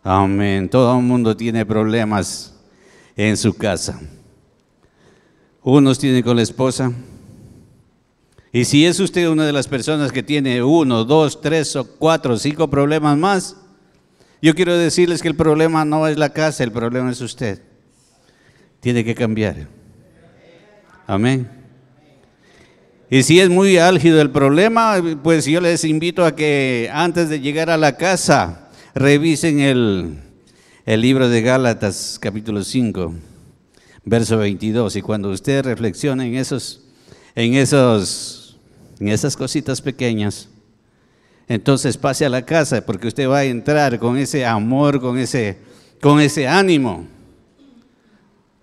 Amén. Todo el mundo tiene problemas en su casa. Unos tienen con la esposa. Y si es usted una de las personas que tiene 1, 2, 3 o 4 o 5 problemas más, yo quiero decirles que el problema no es la casa, el problema es usted. Tiene que cambiar. Amén. Y si es muy álgido el problema, pues yo les invito a que antes de llegar a la casa revisen el libro de Gálatas, capítulo 5, verso 22. Y cuando usted reflexione en esas cositas pequeñas, entonces pase a la casa, porque usted va a entrar con ese amor, con ese ánimo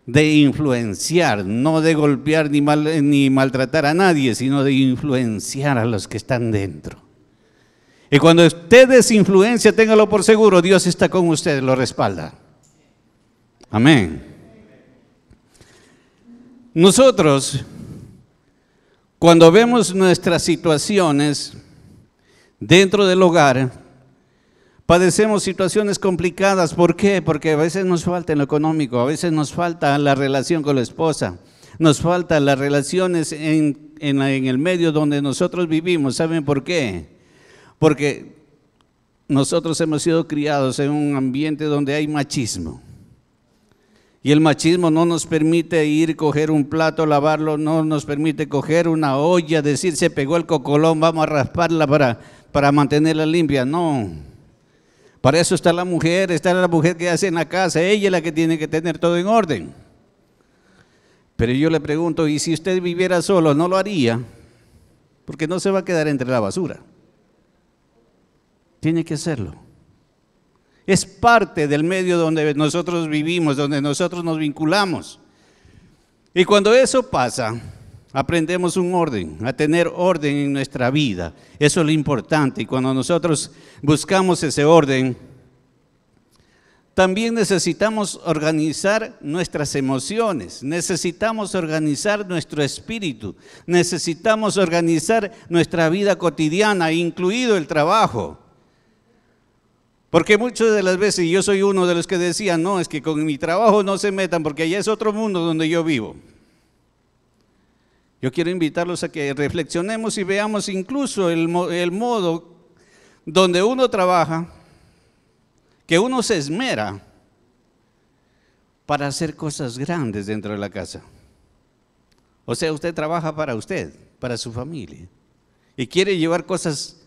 de influenciar, no de golpear ni maltratar a nadie, sino de influenciar a los que están dentro. Y cuando usted desinfluencia, téngalo por seguro, Dios está con usted, lo respalda. Amén. Nosotros, cuando vemos nuestras situaciones dentro del hogar, padecemos situaciones complicadas. ¿Por qué? Porque a veces nos falta en lo económico, a veces nos falta la relación con la esposa, nos faltan las relaciones en el medio donde nosotros vivimos. ¿Saben por qué? Porque nosotros hemos sido criados en un ambiente donde hay machismo. Y el machismo no nos permite ir, coger un plato, lavarlo, no nos permite coger una olla, decir se pegó el cocolón, vamos a rasparla para mantenerla limpia. No. Para eso está la mujer que hace en la casa, ella es la que tiene que tener todo en orden. Pero yo le pregunto, ¿y si usted viviera solo, no lo haría? Porque no se va a quedar entre la basura. Tiene que hacerlo. Es parte del medio donde nosotros vivimos, donde nosotros nos vinculamos. Y cuando eso pasa, aprendemos un orden, a tener orden en nuestra vida. Eso es lo importante. Y cuando nosotros buscamos ese orden, también necesitamos organizar nuestras emociones, necesitamos organizar nuestro espíritu, necesitamos organizar nuestra vida cotidiana, incluido el trabajo. Porque muchas de las veces yo soy uno de los que decían, no, es que con mi trabajo no se metan porque allá es otro mundo donde yo vivo. Yo quiero invitarlos a que reflexionemos y veamos incluso el modo donde uno trabaja, que uno se esmera para hacer cosas grandes dentro de la casa. O sea, usted trabaja para usted, para su familia, y quiere llevar cosas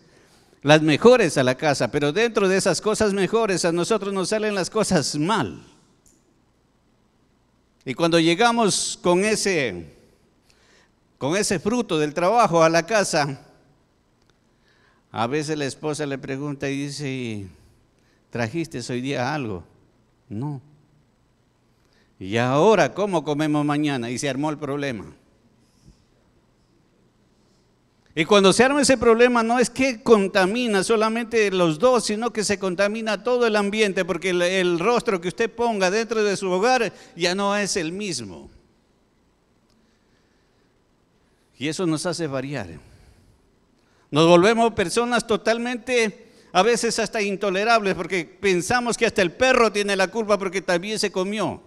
las mejores a la casa, pero dentro de esas cosas mejores a nosotros nos salen las cosas mal. Y cuando llegamos con ese fruto del trabajo a la casa, a veces la esposa le pregunta y dice, ¿trajiste hoy día algo? No. ¿Y ahora cómo comemos mañana? Y se armó el problema. Y cuando se arma ese problema no es que contamina solamente los dos, sino que se contamina todo el ambiente, porque el rostro que usted ponga dentro de su hogar ya no es el mismo. Y eso nos hace variar. Nos volvemos personas totalmente, a veces hasta intolerables, porque pensamos que hasta el perro tiene la culpa porque también se comió.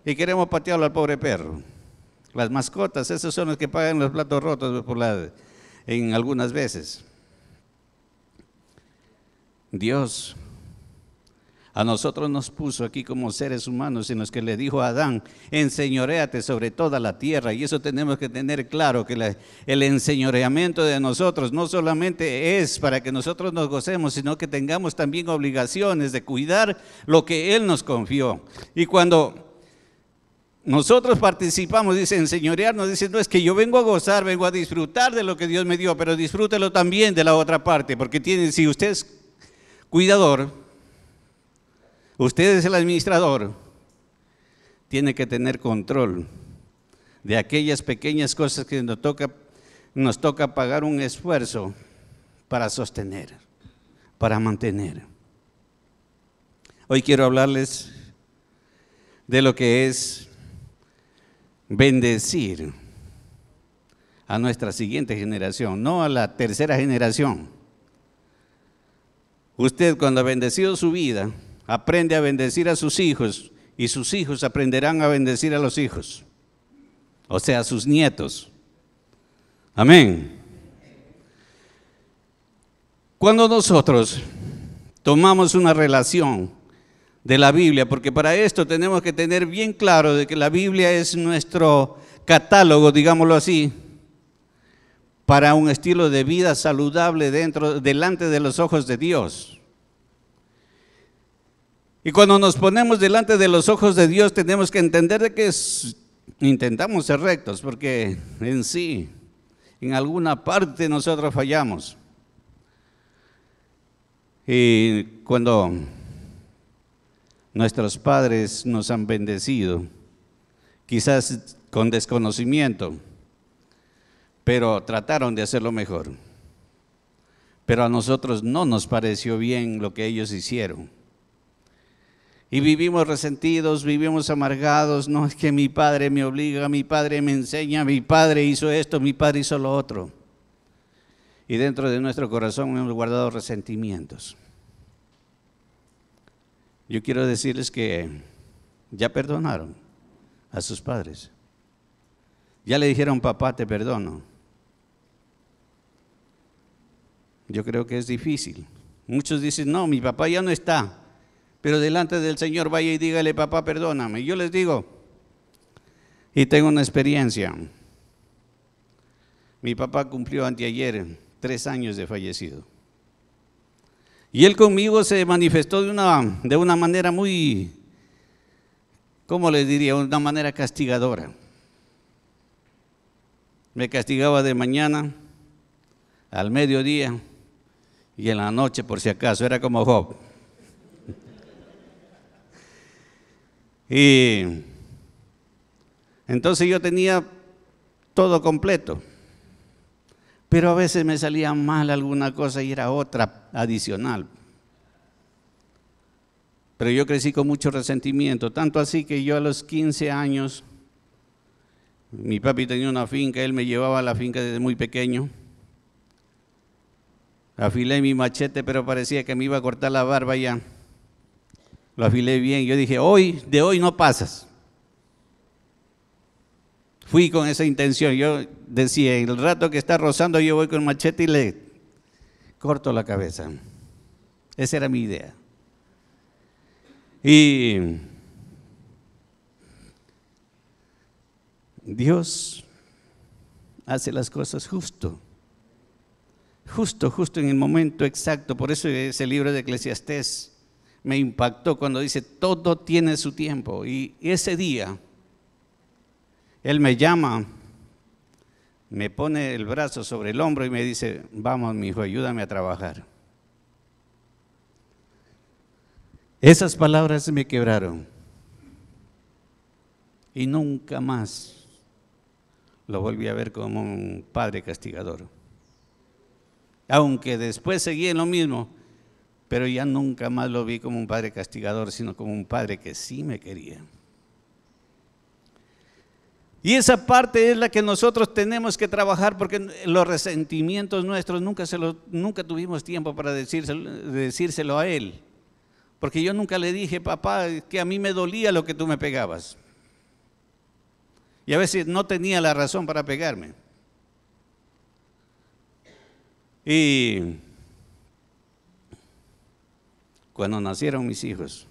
Y queremos patearlo al pobre perro. Las mascotas, esos son los que pagan los platos rotos en algunas veces. Dios a nosotros nos puso aquí como seres humanos en los que le dijo a Adán, enseñoréate sobre toda la tierra. Y eso tenemos que tener claro, que el enseñoreamiento de nosotros no solamente es para que nosotros nos gocemos, sino que tengamos también obligaciones de cuidar lo que Él nos confió. Y cuando nosotros participamos, dice enseñorearnos, dice no es que yo vengo a gozar, vengo a disfrutar de lo que Dios me dio, pero disfrútelo también de la otra parte, porque si usted es cuidador, usted es el administrador, tiene que tener control de aquellas pequeñas cosas que nos toca pagar un esfuerzo para sostener, para mantener. Hoy quiero hablarles de lo que es bendecir a nuestra siguiente generación, no a la tercera generación. Usted, cuando ha bendecido su vida, aprende a bendecir a sus hijos y sus hijos aprenderán a bendecir a los hijos, o sea, a sus nietos. Amén. Cuando nosotros tomamos una relación de la Biblia, porque para esto tenemos que tener bien claro de que la Biblia es nuestro catálogo, digámoslo así, para un estilo de vida saludable delante de los ojos de Dios. Y cuando nos ponemos delante de los ojos de Dios, tenemos que entender de que intentamos ser rectos, porque en sí, en alguna parte nosotros fallamos. Y cuando nuestros padres nos han bendecido, quizás con desconocimiento, pero trataron de hacerlo mejor. Pero a nosotros no nos pareció bien lo que ellos hicieron. Y vivimos resentidos, vivimos amargados. No, es que mi padre me obliga, mi padre me enseña, mi padre hizo esto, mi padre hizo lo otro. Y dentro de nuestro corazón hemos guardado resentimientos. Yo quiero decirles que ya perdonaron a sus padres. Ya le dijeron, papá, te perdono. Yo creo que es difícil. Muchos dicen, no, mi papá ya no está. Pero delante del Señor vaya y dígale, papá, perdóname. Yo les digo, y tengo una experiencia. Mi papá cumplió anteayer 3 años de fallecido. Y él conmigo se manifestó de una manera muy, ¿cómo les diría? Una manera castigadora. Me castigaba de mañana, al mediodía y en la noche por si acaso. Era como Job. Y entonces yo tenía todo completo. Pero a veces me salía mal alguna cosa y era otra adicional. Pero yo crecí con mucho resentimiento, tanto así que yo a los 15 años, mi papi tenía una finca, él me llevaba a la finca desde muy pequeño. Afilé mi machete, pero parecía que me iba a cortar la barba ya. Lo afilé bien, yo dije, de hoy no pasas. Fui con esa intención, yo decía, el rato que está rozando yo voy con el machete y le corto la cabeza. Esa era mi idea. Y Dios hace las cosas justo en el momento exacto. Por eso ese libro de Eclesiastés me impactó cuando dice, todo tiene su tiempo. Y ese día, Él me llama, me pone el brazo sobre el hombro y me dice, vamos, mi hijo, ayúdame a trabajar. Esas palabras me quebraron y nunca más lo volví a ver como un padre castigador. Aunque después seguí en lo mismo, pero ya nunca más lo vi como un padre castigador, sino como un padre que sí me quería. Y esa parte es la que nosotros tenemos que trabajar, porque los resentimientos nuestros nunca tuvimos tiempo para decírselo a Él. Porque yo nunca le dije, papá, que a mí me dolía lo que tú me pegabas. Y a veces no tenía la razón para pegarme. Y cuando nacieron mis hijos,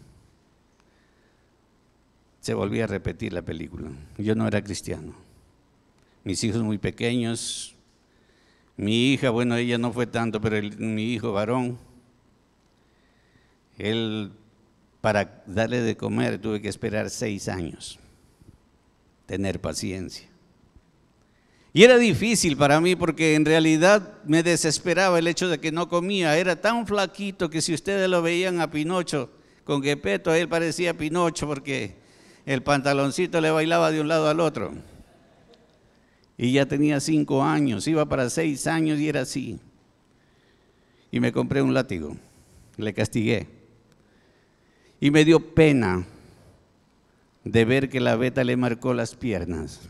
se volvía a repetir la película. Yo no era cristiano. Mis hijos muy pequeños, mi hija, bueno, ella no fue tanto, pero mi hijo varón, él, para darle de comer, tuve que esperar 6 años, tener paciencia. Y era difícil para mí porque en realidad me desesperaba el hecho de que no comía. Era tan flaquito que si ustedes lo veían a Pinocho con Gepetto, él parecía Pinocho porque el pantaloncito le bailaba de un lado al otro. Y ya tenía 5 años, iba para 6 años y era así. Y me compré un látigo, le castigué. Y me dio pena de ver que la Beta le marcó las piernas.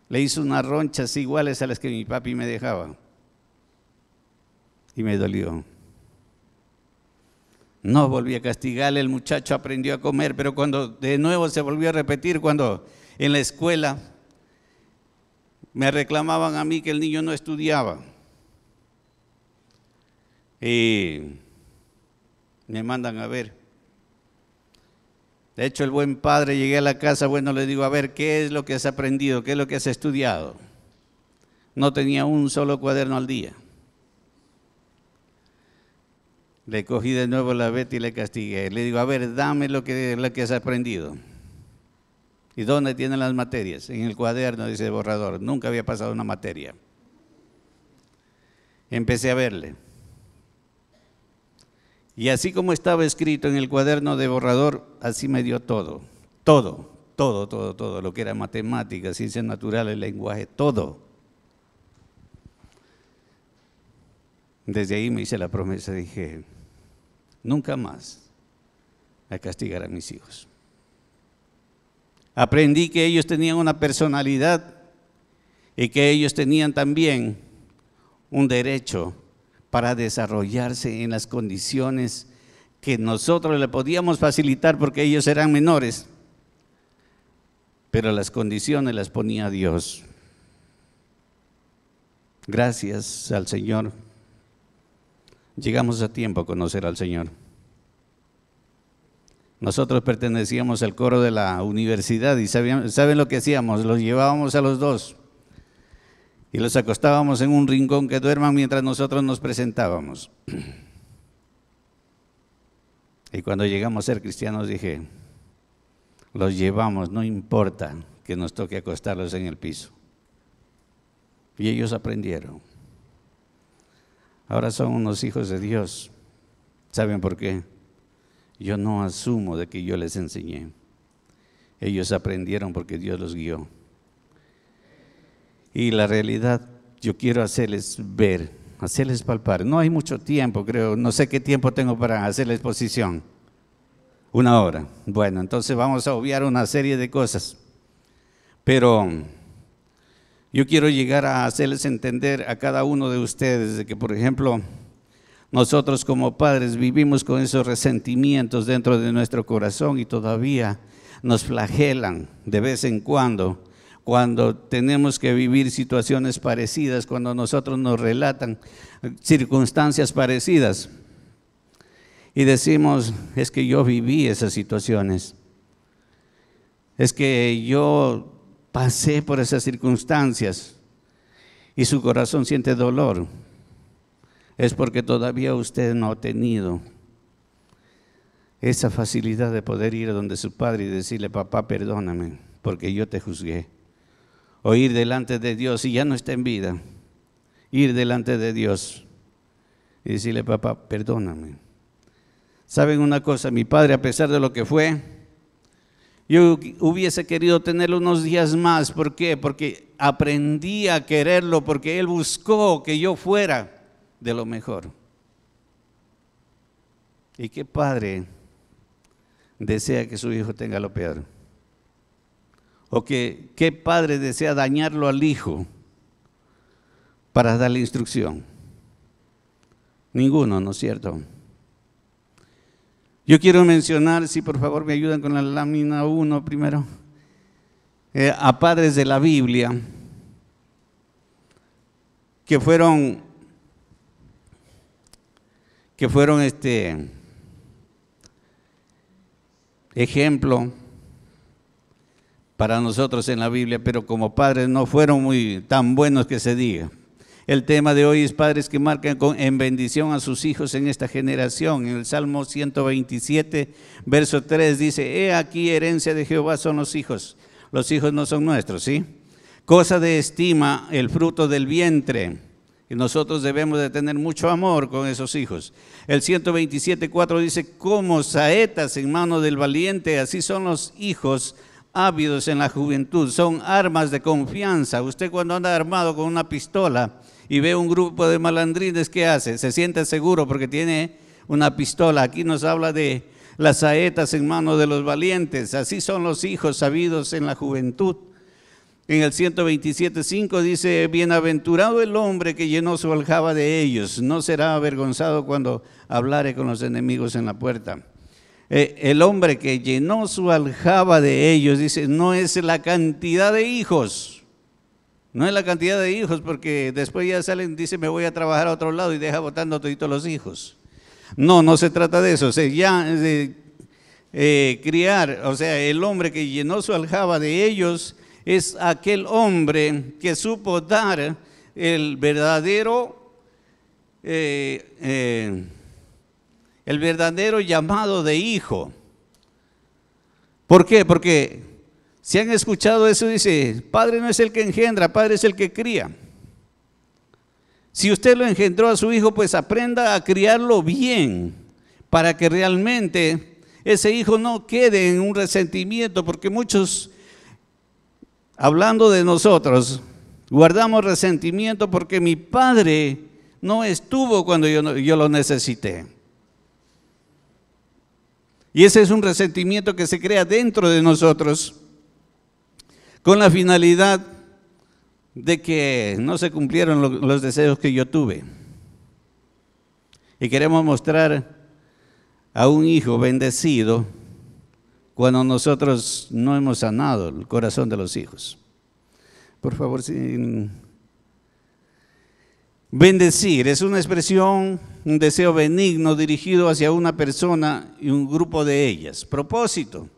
Le hizo unas ronchas iguales a las que mi papi me dejaba. Y me dolió. No volví a castigarle, el muchacho aprendió a comer, pero cuando de nuevo se volvió a repetir, cuando en la escuela me reclamaban a mí que el niño no estudiaba. Y me mandan a ver. De hecho, el buen padre, llegué a la casa, bueno, le digo, a ver, ¿qué es lo que has aprendido? ¿Qué es lo que has estudiado? No tenía un solo cuaderno al día. Le cogí de nuevo la veta y le castigué. Le digo, a ver, dame lo que has aprendido. ¿Y dónde tienen las materias? En el cuaderno, dice el borrador. Nunca había pasado una materia. Empecé a verle. Y así como estaba escrito en el cuaderno de borrador, así me dio todo. Todo. Lo que era matemáticas, ciencias naturales, lenguaje, todo. Desde ahí me hice la promesa, dije, nunca más a castigar a mis hijos. Aprendí que ellos tenían una personalidad y que ellos tenían también un derecho para desarrollarse en las condiciones que nosotros le podíamos facilitar porque ellos eran menores, pero las condiciones las ponía Dios. Gracias al Señor, llegamos a tiempo a conocer al Señor. Nosotros pertenecíamos al coro de la universidad y ¿saben lo que hacíamos? Los llevábamos a los dos y los acostábamos en un rincón que duerman mientras nosotros nos presentábamos. Y cuando llegamos a ser cristianos dije, los llevamos, no importa que nos toque acostarlos en el piso. Y ellos aprendieron. Ahora son unos hijos de Dios. ¿Saben por qué? Yo no asumo de que yo les enseñé. Ellos aprendieron porque Dios los guió. Y la realidad, yo quiero hacerles ver, hacerles palpar. No hay mucho tiempo, creo, no sé qué tiempo tengo para hacer la exposición. 1 hora. Bueno, entonces vamos a obviar una serie de cosas. Pero yo quiero llegar a hacerles entender a cada uno de ustedes de que, por ejemplo, nosotros como padres vivimos con esos resentimientos dentro de nuestro corazón y todavía nos flagelan de vez en cuando tenemos que vivir situaciones parecidas, cuando nosotros nos relatan circunstancias parecidas y decimos, es que yo viví esas situaciones, es que yo pasé por esas circunstancias y su corazón siente dolor. Es porque todavía usted no ha tenido esa facilidad de poder ir a donde su padre y decirle, papá, perdóname, porque yo te juzgué. O ir delante de Dios, y ya no está en vida, ir delante de Dios y decirle, papá, perdóname. ¿Saben una cosa? Mi padre, a pesar de lo que fue, yo hubiese querido tenerlo unos días más. ¿Por qué? Porque aprendí a quererlo, porque él buscó que yo fuera de lo mejor. ¿Y qué padre desea que su hijo tenga lo peor? ¿O qué padre desea dañarlo al hijo para darle instrucción? Ninguno, ¿no es cierto? Yo quiero mencionar, si por favor me ayudan con la lámina 1 primero, a padres de la Biblia que fueron ejemplo para nosotros en la Biblia, pero como padres no fueron muy tan buenos que se diga. El tema de hoy es padres que marcan en bendición a sus hijos en esta generación. En el Salmo 127, verso 3 dice, he aquí herencia de Jehová son los hijos no son nuestros, ¿sí? Cosa de estima el fruto del vientre. Y nosotros debemos de tener mucho amor con esos hijos. El 127:4 dice, como saetas en mano del valiente, así son los hijos ávidos en la juventud, son armas de confianza. Usted cuando anda armado con una pistola y ve un grupo de malandrines, ¿qué hace? Se siente seguro porque tiene una pistola. Aquí nos habla de las saetas en mano de los valientes. Así son los hijos sabidos en la juventud. En el 127:5 dice: bienaventurado el hombre que llenó su aljaba de ellos, no será avergonzado cuando hablare con los enemigos en la puerta. El hombre que llenó su aljaba de ellos, dice, no es la cantidad de hijos. No es la cantidad de hijos, porque después ya salen, dice, me voy a trabajar a otro lado y deja botando a todos los hijos. No, no se trata de eso. O sea, ya criar, o sea, el hombre que llenó su aljaba de ellos es aquel hombre que supo dar el verdadero llamado de hijo. ¿Por qué? Porque si han escuchado eso, dice, padre no es el que engendra, padre es el que cría. Si usted lo engendró a su hijo, pues aprenda a criarlo bien, para que realmente ese hijo no quede en un resentimiento, porque muchos, hablando de nosotros, guardamos resentimiento porque mi padre no estuvo cuando yo lo necesité. Y ese es un resentimiento que se crea dentro de nosotros con la finalidad de que no se cumplieron los deseos que yo tuve. Y queremos mostrar a un hijo bendecido cuando nosotros no hemos sanado el corazón de los hijos. Por favor, bendecir es una expresión, un deseo benigno dirigido hacia una persona y un grupo de ellas. Propósito: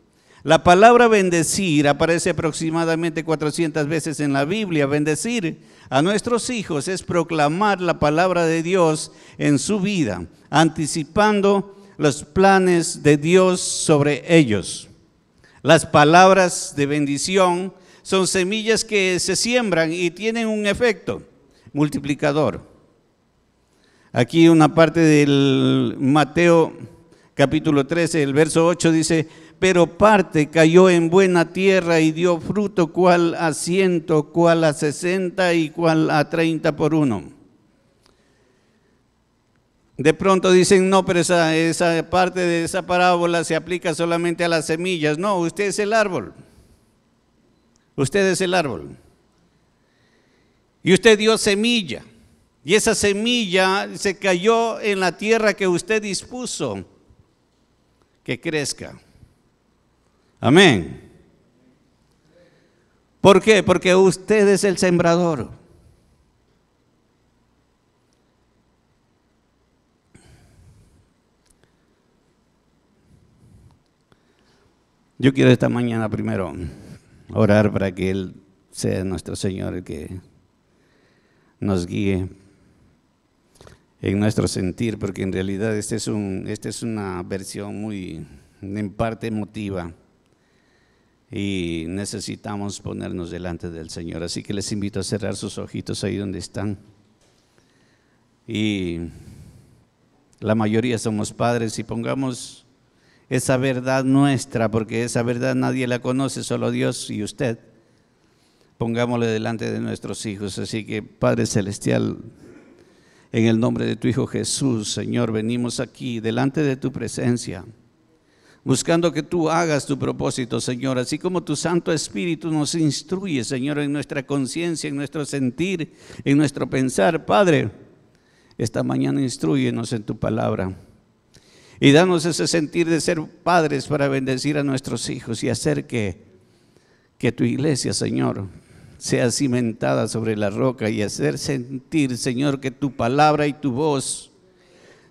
la palabra bendecir aparece aproximadamente 400 veces en la Biblia. Bendecir a nuestros hijos es proclamar la palabra de Dios en su vida, anticipando los planes de Dios sobre ellos. Las palabras de bendición son semillas que se siembran y tienen un efecto multiplicador. Aquí una parte del Mateo capítulo 13, el verso 8 dice: pero parte cayó en buena tierra y dio fruto, cual a 100, cual a 60 y cual a 30 por uno. De pronto dicen, no, pero esa parte de esa parábola se aplica solamente a las semillas. No, usted es el árbol. Usted es el árbol. Y usted dio semilla. Y esa semilla se cayó en la tierra que usted dispuso que crezca. Amén. ¿Por qué? Porque usted es el sembrador. Yo quiero esta mañana primero orar para que Él sea nuestro Señor, el que nos guíe en nuestro sentir, porque en realidad esta es una versión muy, en parte emotiva, y necesitamos ponernos delante del Señor. Así que les invito a cerrar sus ojitos ahí donde están. Y la mayoría somos padres, y pongamos esa verdad nuestra, porque esa verdad nadie la conoce, solo Dios y usted. Pongámosle delante de nuestros hijos. Así que, Padre Celestial, en el nombre de tu Hijo Jesús, Señor, venimos aquí delante de tu presencia, buscando que tú hagas tu propósito, Señor, así como tu Santo Espíritu nos instruye, Señor, en nuestra conciencia, en nuestro sentir, en nuestro pensar. Padre, esta mañana instrúyenos en tu palabra y danos ese sentir de ser padres para bendecir a nuestros hijos y hacer que tu iglesia, Señor, sea cimentada sobre la roca, y hacer sentir, Señor, que tu palabra y tu voz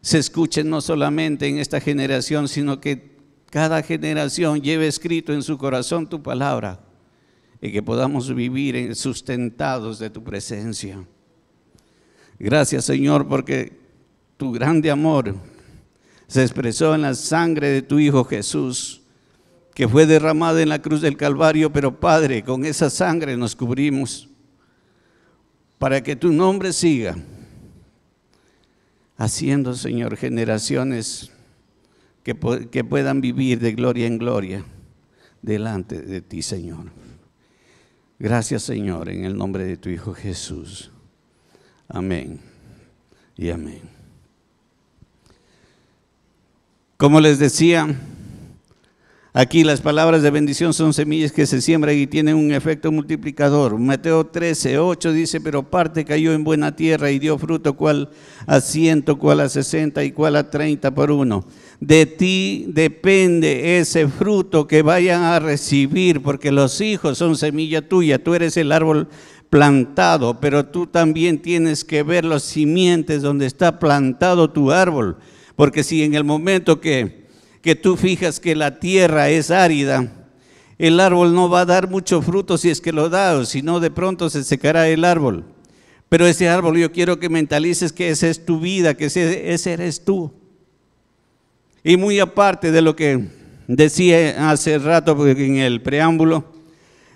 se escuchen no solamente en esta generación, sino que cada generación lleve escrito en su corazón tu palabra, y que podamos vivir sustentados de tu presencia. Gracias, Señor, porque tu grande amor se expresó en la sangre de tu Hijo Jesús, que fue derramada en la cruz del Calvario. Pero Padre, con esa sangre nos cubrimos para que tu nombre siga haciendo, Señor, generaciones que puedan vivir de gloria en gloria delante de ti, Señor. Gracias, Señor, en el nombre de tu Hijo Jesús. Amén y amén. Como les decía, Aquí las palabras de bendición son semillas que se siembran y tienen un efecto multiplicador. Mateo 13:8 dice, pero parte cayó en buena tierra y dio fruto, cual a 100, cual a 60 y cual a 30 por uno. De ti depende ese fruto que vayan a recibir, porque los hijos son semilla tuya, tú eres el árbol plantado, pero tú también tienes que ver los simientes donde está plantado tu árbol, porque si en el momento que tú fijas que la tierra es árida, el árbol no va a dar mucho fruto si es que lo da, o si no de pronto se secará el árbol. Pero ese árbol yo quiero que mentalices que esa es tu vida, que ese eres tú. Y muy aparte de lo que decía hace rato en el preámbulo,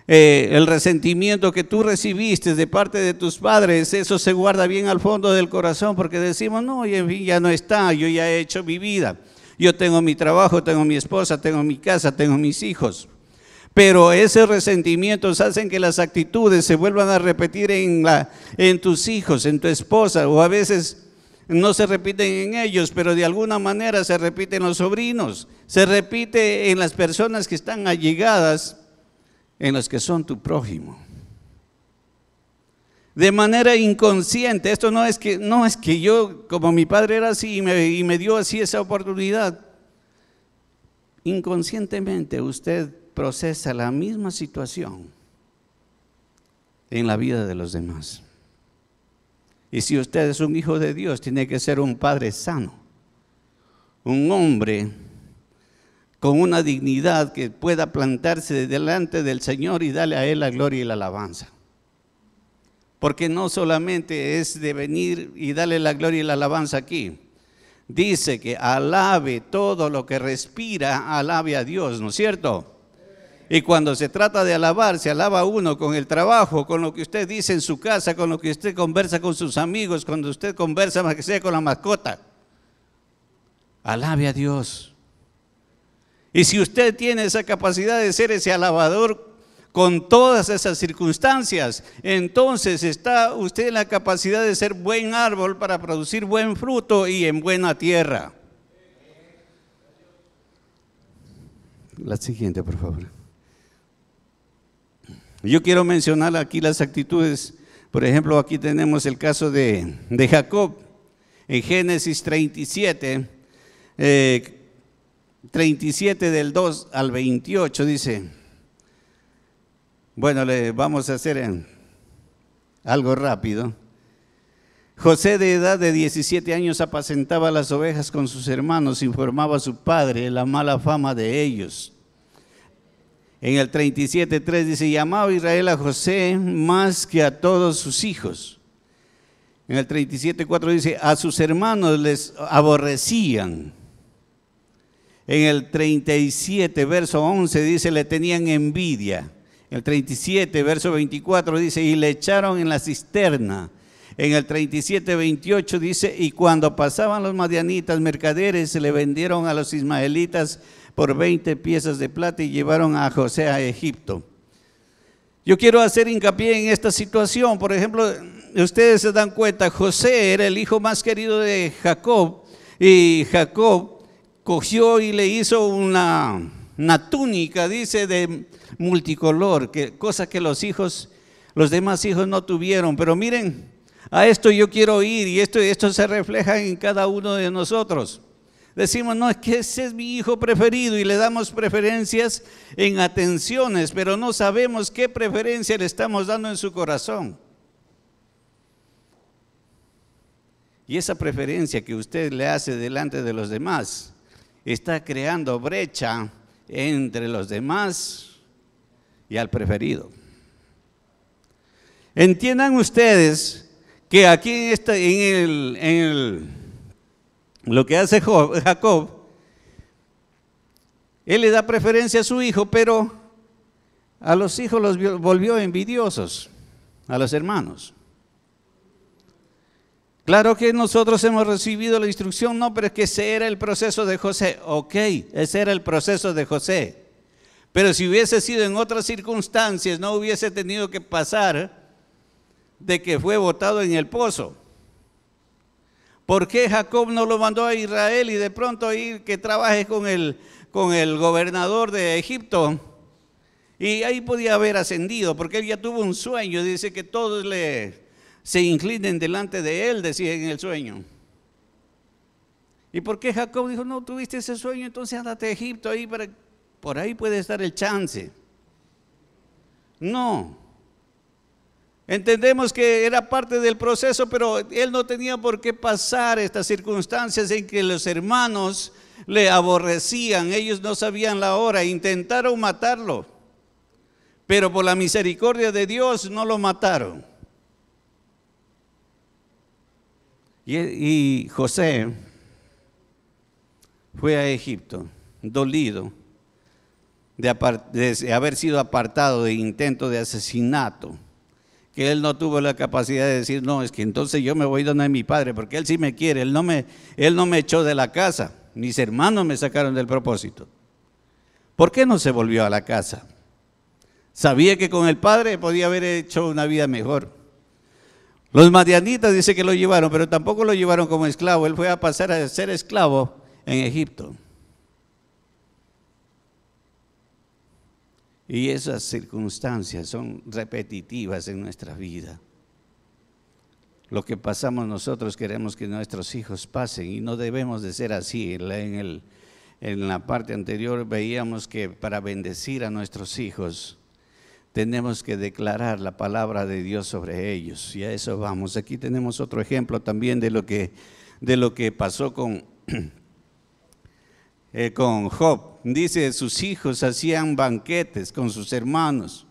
el resentimiento que tú recibiste de parte de tus padres, eso se guarda bien al fondo del corazón, porque decimos, no, ya no está, yo ya he hecho mi vida. Yo tengo mi trabajo, tengo mi esposa, tengo mi casa, tengo mis hijos. Pero esos resentimientos hacen que las actitudes se vuelvan a repetir en tus hijos, en tu esposa, o a veces no se repiten en ellos, pero de alguna manera se repiten en los sobrinos, se repite en las personas que están allegadas, en los que son tu prójimo. De manera inconsciente, esto no es que yo, como mi padre era así y me dio así esa oportunidad. Inconscientemente usted procesa la misma situación en la vida de los demás. Y si usted es un hijo de Dios, tiene que ser un padre sano, un hombre con una dignidad que pueda plantarse delante del Señor y darle a Él la gloria y la alabanza. Porque no solamente es de venir y darle la gloria y la alabanza aquí. Dice que alabe todo lo que respira, alabe a Dios, ¿no es cierto? Y cuando se trata de alabar, se alaba uno con el trabajo, con lo que usted dice en su casa, con lo que usted conversa con sus amigos, cuando usted conversa más que sea con la mascota. Alabe a Dios. Y si usted tiene esa capacidad de ser ese alabador con todas esas circunstancias, entonces está usted en la capacidad de ser buen árbol para producir buen fruto y en buena tierra. La siguiente, por favor. Yo quiero mencionar aquí las actitudes. Por ejemplo, aquí tenemos el caso de Jacob. En Génesis 37, 37 del 2 al 28 dice, bueno, le vamos a hacer algo rápido. José, de edad de 17 años, apacentaba las ovejas con sus hermanos, informaba a su padre la mala fama de ellos. En el 37:3 dice, llamaba Israel a José más que a todos sus hijos. En el 37:4 dice, a sus hermanos les aborrecían. En el 37, verso 11 dice, le tenían envidia. En el 37, verso 24 dice, y le echaron en la cisterna. En el 37:28 dice, y cuando pasaban los madianitas mercaderes, se le vendieron a los ismaelitas por 20 piezas de plata y llevaron a José a Egipto. Yo quiero hacer hincapié en esta situación. Por ejemplo, ustedes se dan cuenta, José era el hijo más querido de Jacob, y Jacob cogió y le hizo una túnica, dice, de multicolor, cosa que los demás hijos no tuvieron. Pero miren, a esto yo quiero ir, y esto se refleja en cada uno de nosotros. Decimos, no, es que ese es mi hijo preferido, y le damos preferencias en atenciones, pero no sabemos qué preferencia le estamos dando en su corazón. Y esa preferencia que usted le hace delante de los demás está creando brecha entre los demás y al preferido. Entiendan ustedes que aquí lo que hace Jacob, él le da preferencia a su hijo, pero a los hijos los volvió envidiosos, a los hermanos. Claro que nosotros hemos recibido la instrucción, no, pero es que ese era el proceso de José. Ok, ese era el proceso de José. Pero si hubiese sido en otras circunstancias, no hubiese tenido que pasar de que fue botado en el pozo. ¿Por qué Jacob no lo mandó a Israel y de pronto ir que trabaje con con el gobernador de Egipto y ahí podía haber ascendido porque él ya tuvo un sueño. Dice que todos se inclinen delante de él, decía en el sueño. ¿Y por qué Jacob dijo, no tuviste ese sueño? Entonces ándate a Egipto, por ahí puede estar el chance. No. Entendemos que era parte del proceso, pero él no tenía por qué pasar estas circunstancias en que los hermanos le aborrecían. Ellos no sabían la hora, intentaron matarlo, pero por la misericordia de Dios no lo mataron. Y José fue a Egipto dolido de haber sido apartado de intento de asesinato, que él no tuvo la capacidad de decir, no, es que entonces yo me voy donde mi padre, porque él sí me quiere, él no me echó de la casa, mis hermanos me sacaron del propósito. ¿Por qué no se volvió a la casa? Sabía que con el padre podía haber hecho una vida mejor. Los madianitas dice que lo llevaron, pero tampoco lo llevaron como esclavo, él fue a pasar a ser esclavo en Egipto. Y esas circunstancias son repetitivas en nuestra vida. Lo que pasamos nosotros queremos que nuestros hijos pasen y no debemos de ser así. En la parte anterior veíamos que para bendecir a nuestros hijos tenemos que declarar la palabra de Dios sobre ellos, y a eso vamos. Aquí tenemos otro ejemplo también de lo que pasó con Job. Dice, sus hijos hacían banquetes con sus hermanos.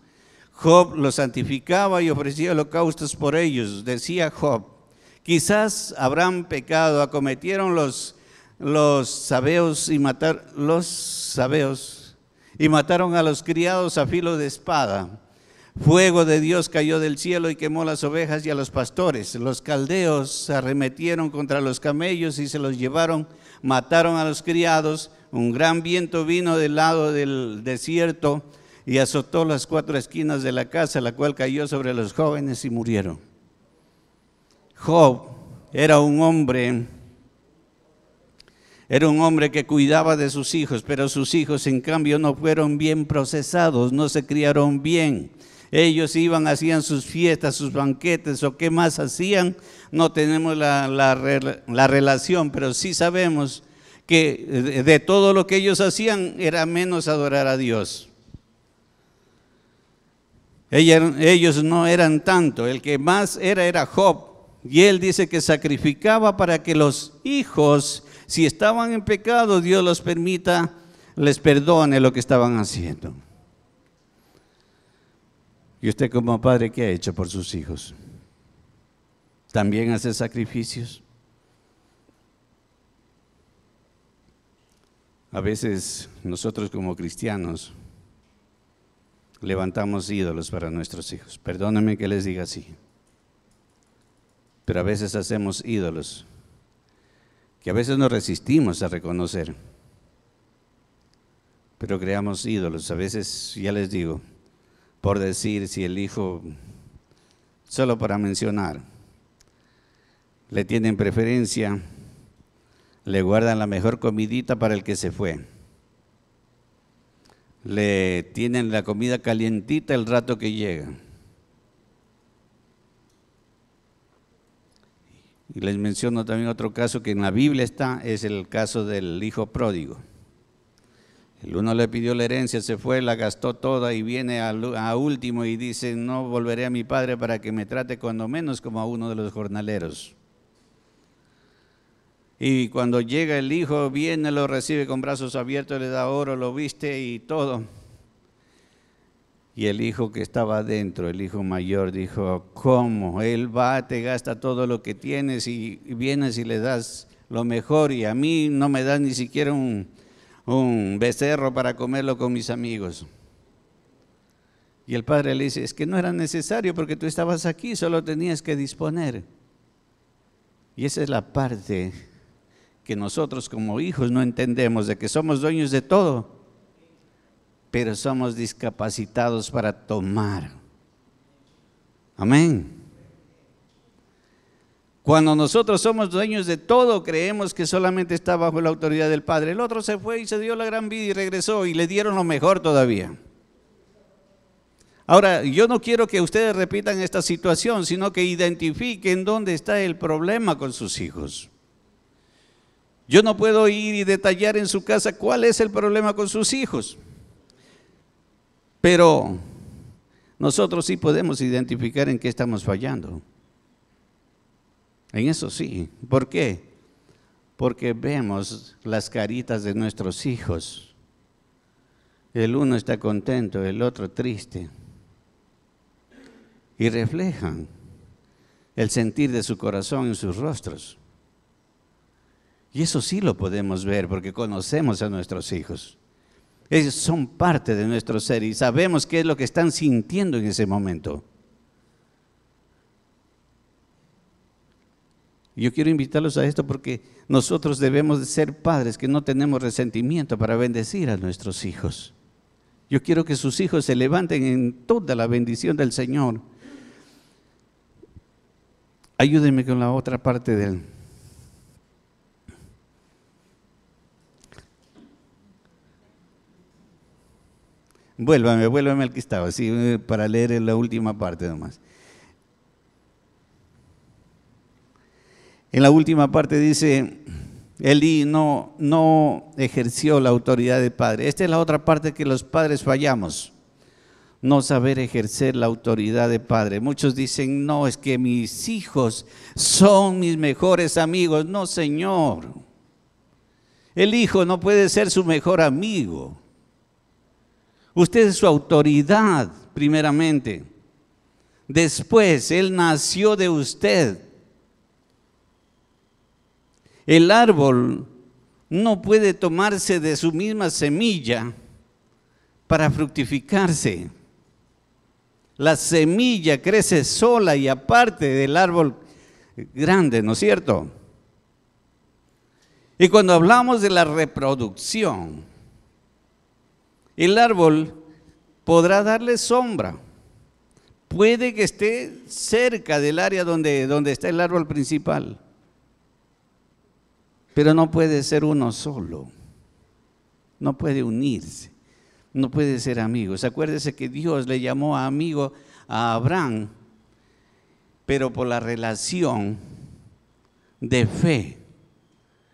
Job los santificaba y ofrecía holocaustos por ellos. Decía Job, quizás habrán pecado, acometieron los sabeos y mataron a los criados a filo de espada. Fuego de Dios cayó del cielo y quemó las ovejas y a los pastores. Los caldeos se arremetieron contra los camellos y se los llevaron, mataron a los criados. Un gran viento vino del lado del desierto y azotó las 4 esquinas de la casa, la cual cayó sobre los jóvenes y murieron. Job era un hombre que cuidaba de sus hijos, pero sus hijos en cambio no fueron bien procesados, no se criaron bien. Ellos iban, hacían sus fiestas, sus banquetes, o qué más hacían, no tenemos la relación, pero sí sabemos que de todo lo que ellos hacían era menos adorar a Dios. Ellos no eran tanto, el que más era Job, y él dice que sacrificaba para que los hijos, si estaban en pecado, Dios los permita, les perdone lo que estaban haciendo. ¿Y usted como padre qué ha hecho por sus hijos? ¿También hace sacrificios? A veces nosotros como cristianos levantamos ídolos para nuestros hijos. Perdónenme que les diga así, pero a veces hacemos ídolos que a veces nos resistimos a reconocer, pero creamos ídolos. A veces, ya les digo, por decir, si el hijo, solo para mencionar, le tienen preferencia, le guardan la mejor comidita para el que se fue, le tienen la comida calientita el rato que llega. Y les menciono también otro caso que en la Biblia está, es el caso del hijo pródigo. El uno le pidió la herencia, se fue, la gastó toda y viene a último y dice, no volveré a mi padre para que me trate cuando menos como a uno de los jornaleros. Y cuando llega el hijo, viene, lo recibe con brazos abiertos, le da oro, lo viste y todo. Y el hijo que estaba adentro, el hijo mayor, dijo, ¿cómo? Él va, te gasta todo lo que tienes y vienes y le das lo mejor, y a mí no me das ni siquiera un becerro para comerlo con mis amigos. Y el padre le dice, es que no era necesario porque tú estabas aquí, solo tenías que disponer. Y esa es la parte que nosotros como hijos no entendemos, de que somos dueños de todo, pero somos discapacitados para tomar. Amén. Cuando nosotros somos dueños de todo, creemos que solamente está bajo la autoridad del Padre. El otro se fue y se dio la gran vida y regresó y le dieron lo mejor todavía. Ahora, yo no quiero que ustedes repitan esta situación, sino que identifiquen dónde está el problema con sus hijos. Yo no puedo ir y detallar en su casa cuál es el problema con sus hijos, pero nosotros sí podemos identificar en qué estamos fallando. En eso sí. ¿Por qué? Porque vemos las caritas de nuestros hijos. El uno está contento, el otro triste. Y reflejan el sentir de su corazón en sus rostros. Y eso sí lo podemos ver porque conocemos a nuestros hijos. Ellos son parte de nuestro ser y sabemos qué es lo que están sintiendo en ese momento. Yo quiero invitarlos a esto porque nosotros debemos de ser padres que no tenemos resentimiento para bendecir a nuestros hijos. Yo quiero que sus hijos se levanten en toda la bendición del Señor. Ayúdenme con la otra parte del... Vuélvame al que estaba, así, para leer la última parte nomás. En la última parte dice, Elí no ejerció la autoridad de padre. Esta es la otra parte que los padres fallamos. No saber ejercer la autoridad de padre. Muchos dicen, no, es que mis hijos son mis mejores amigos. No, señor. El hijo no puede ser su mejor amigo. Usted es su autoridad, primeramente. Después, él nació de usted. El árbol no puede tomarse de su misma semilla para fructificarse. La semilla crece sola y aparte del árbol grande, ¿no es cierto? Y cuando hablamos de la reproducción, el árbol podrá darle sombra. Puede que esté cerca del área donde está el árbol principal. Pero no puede ser uno solo, no puede unirse, no puede ser amigos. Acuérdese que Dios le llamó amigo a Abraham, pero por la relación de fe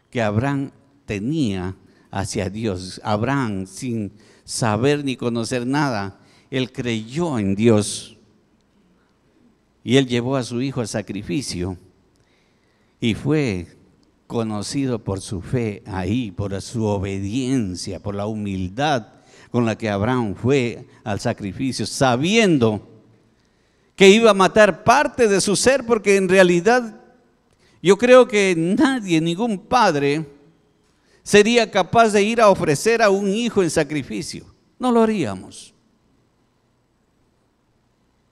que Abraham tenía hacia Dios. Abraham, sin saber ni conocer nada, él creyó en Dios y él llevó a su hijo al sacrificio y fue conocido por su fe ahí, por su obediencia, por la humildad con la que Abraham fue al sacrificio, sabiendo que iba a matar parte de su ser, porque en realidad yo creo que nadie, ningún padre, sería capaz de ir a ofrecer a un hijo en sacrificio. No lo haríamos.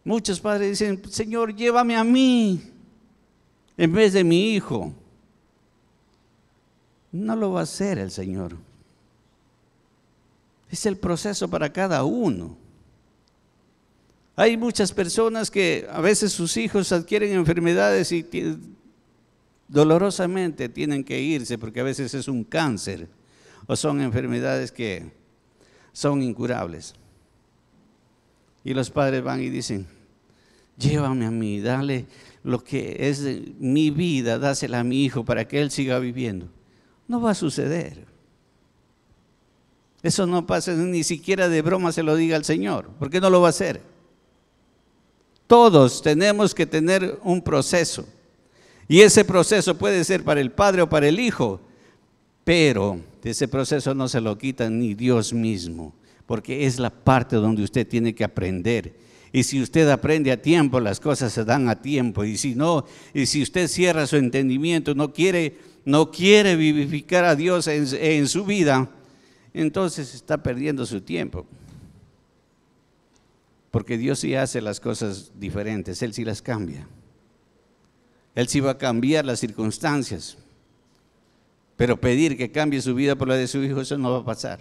Muchos padres dicen, Señor, llévame a mí en vez de mi hijo. No lo va a hacer el Señor. Es el proceso para cada uno. Hay muchas personas que a veces sus hijos adquieren enfermedades y dolorosamente tienen que irse porque a veces es un cáncer o son enfermedades que son incurables. Y los padres van y dicen, llévame a mí, dale lo que es de mi vida, dásela a mi hijo para que él siga viviendo. No va a suceder. Eso no pasa, ni siquiera de broma se lo diga al Señor. ¿Por qué no lo va a hacer? Todos tenemos que tener un proceso. Y ese proceso puede ser para el padre o para el hijo. Pero de ese proceso no se lo quita ni Dios mismo. Porque es la parte donde usted tiene que aprender. Y si usted aprende a tiempo, las cosas se dan a tiempo. Y si no, y si usted cierra su entendimiento, no quiere vivificar a Dios en su vida, entonces está perdiendo su tiempo. Porque Dios sí hace las cosas diferentes, Él sí las cambia. Él sí va a cambiar las circunstancias. Pero pedir que cambie su vida por la de su hijo, eso no va a pasar.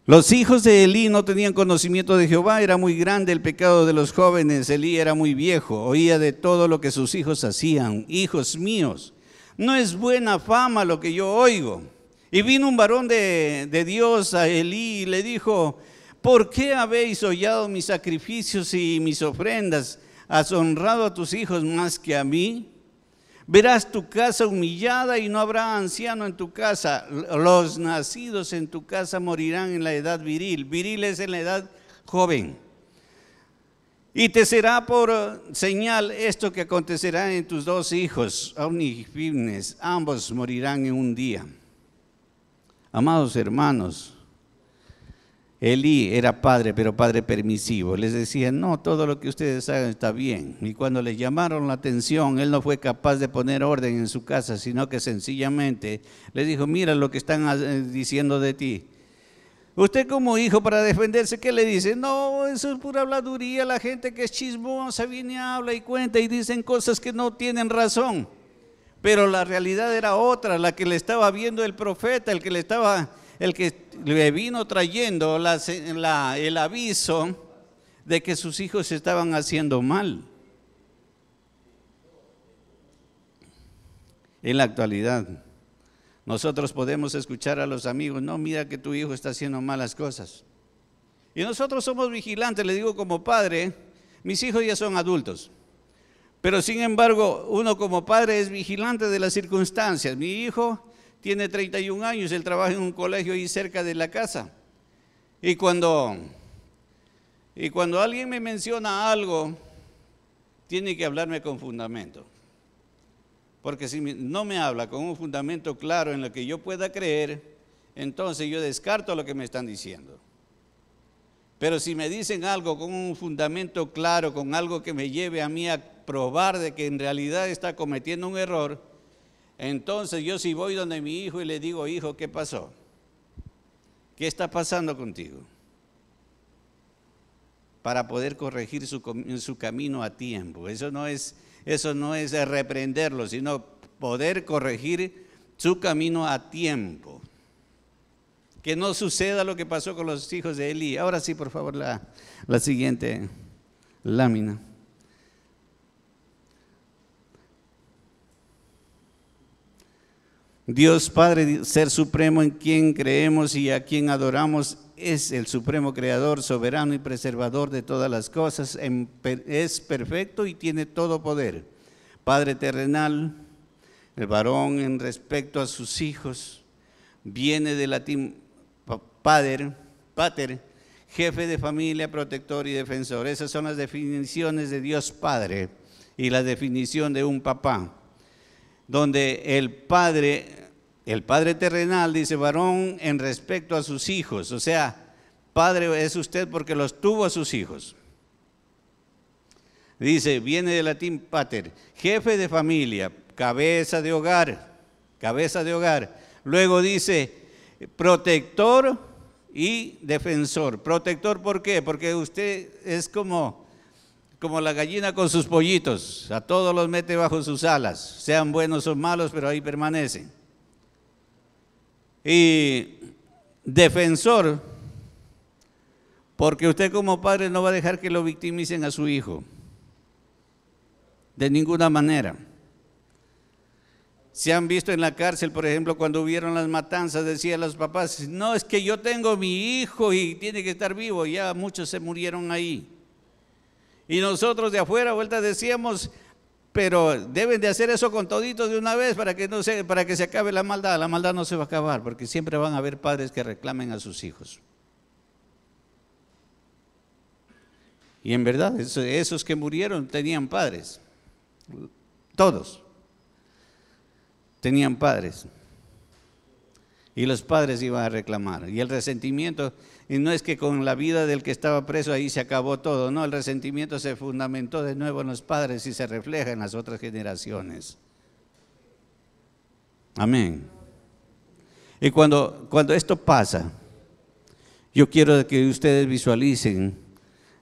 Los hijos de Elí no tenían conocimiento de Jehová, era muy grande el pecado de los jóvenes, Elí era muy viejo, oía de todo lo que sus hijos hacían. Hijos míos, no es buena fama lo que yo oigo. Y vino un varón de Dios a Elí y le dijo: ¿por qué habéis hollado mis sacrificios y mis ofrendas? ¿Has honrado a tus hijos más que a mí? Verás tu casa humillada y no habrá anciano en tu casa. Los nacidos en tu casa morirán en la edad viril. Viril es en la edad joven. Y te será por señal esto que acontecerá en tus dos hijos, Ofni y Finees, ambos morirán en un día. Amados hermanos, Elí era padre, pero padre permisivo. Les decía: no, todo lo que ustedes hagan está bien. Y cuando le llamaron la atención, él no fue capaz de poner orden en su casa, sino que sencillamente les dijo: mira lo que están diciendo de ti. Usted como hijo, para defenderse, ¿qué le dice? No, eso es pura habladuría. La gente que es chismosa viene, habla y cuenta y dicen cosas que no tienen razón. Pero la realidad era otra, la que le estaba viendo el profeta, el que le vino trayendo el aviso de que sus hijos se estaban haciendo mal. En la actualidad, nosotros podemos escuchar a los amigos: no, mira que tu hijo está haciendo malas cosas. Y nosotros somos vigilantes, le digo como padre, mis hijos ya son adultos. Pero sin embargo, uno como padre es vigilante de las circunstancias. Mi hijo tiene 31 años, él trabaja en un colegio ahí cerca de la casa. Y cuando alguien me menciona algo, tiene que hablarme con fundamento. Porque si no me habla con un fundamento claro en lo que yo pueda creer, entonces yo descarto lo que me están diciendo. Pero si me dicen algo con un fundamento claro, con algo que me lleve a mí a probar de que en realidad está cometiendo un error, entonces yo sí voy donde mi hijo y le digo: hijo, ¿qué pasó? ¿Qué está pasando contigo? Para poder corregir su camino a tiempo. Eso no es reprenderlo, sino poder corregir su camino a tiempo. Que no suceda lo que pasó con los hijos de Elí. Ahora sí, por favor, la siguiente lámina. Dios Padre, ser supremo en quien creemos y a quien adoramos, es el supremo creador, soberano y preservador de todas las cosas, es perfecto y tiene todo poder. Padre terrenal, el varón en respecto a sus hijos, viene del latín pater, jefe de familia, protector y defensor. Esas son las definiciones de Dios Padre y la definición de un papá, donde el padre terrenal dice varón en respecto a sus hijos, o sea, padre es usted porque los tuvo a sus hijos. Dice, viene del latín pater, jefe de familia, cabeza de hogar. Luego dice protector y defensor. Protector, ¿por qué? Porque usted es como la gallina con sus pollitos, a todos los mete bajo sus alas, sean buenos o malos, pero ahí permanecen. Y defensor, porque usted como padre no va a dejar que lo victimicen a su hijo, de ninguna manera. Se han visto en la cárcel, por ejemplo, cuando hubieron las matanzas, decían los papás, no, es que yo tengo mi hijo y tiene que estar vivo, ya muchos se murieron ahí. Y nosotros de afuera, vuelta decíamos, pero deben de hacer eso con toditos de una vez para que se acabe la maldad. La maldad no se va a acabar, porque siempre van a haber padres que reclamen a sus hijos. Y en verdad, esos que murieron tenían padres, todos tenían padres, y los padres iban a reclamar. Y el resentimiento, y no es que con la vida del que estaba preso ahí se acabó todo, no, el resentimiento se fundamentó de nuevo en los padres y se refleja en las otras generaciones. Amén. Y cuando esto pasa, yo quiero que ustedes visualicen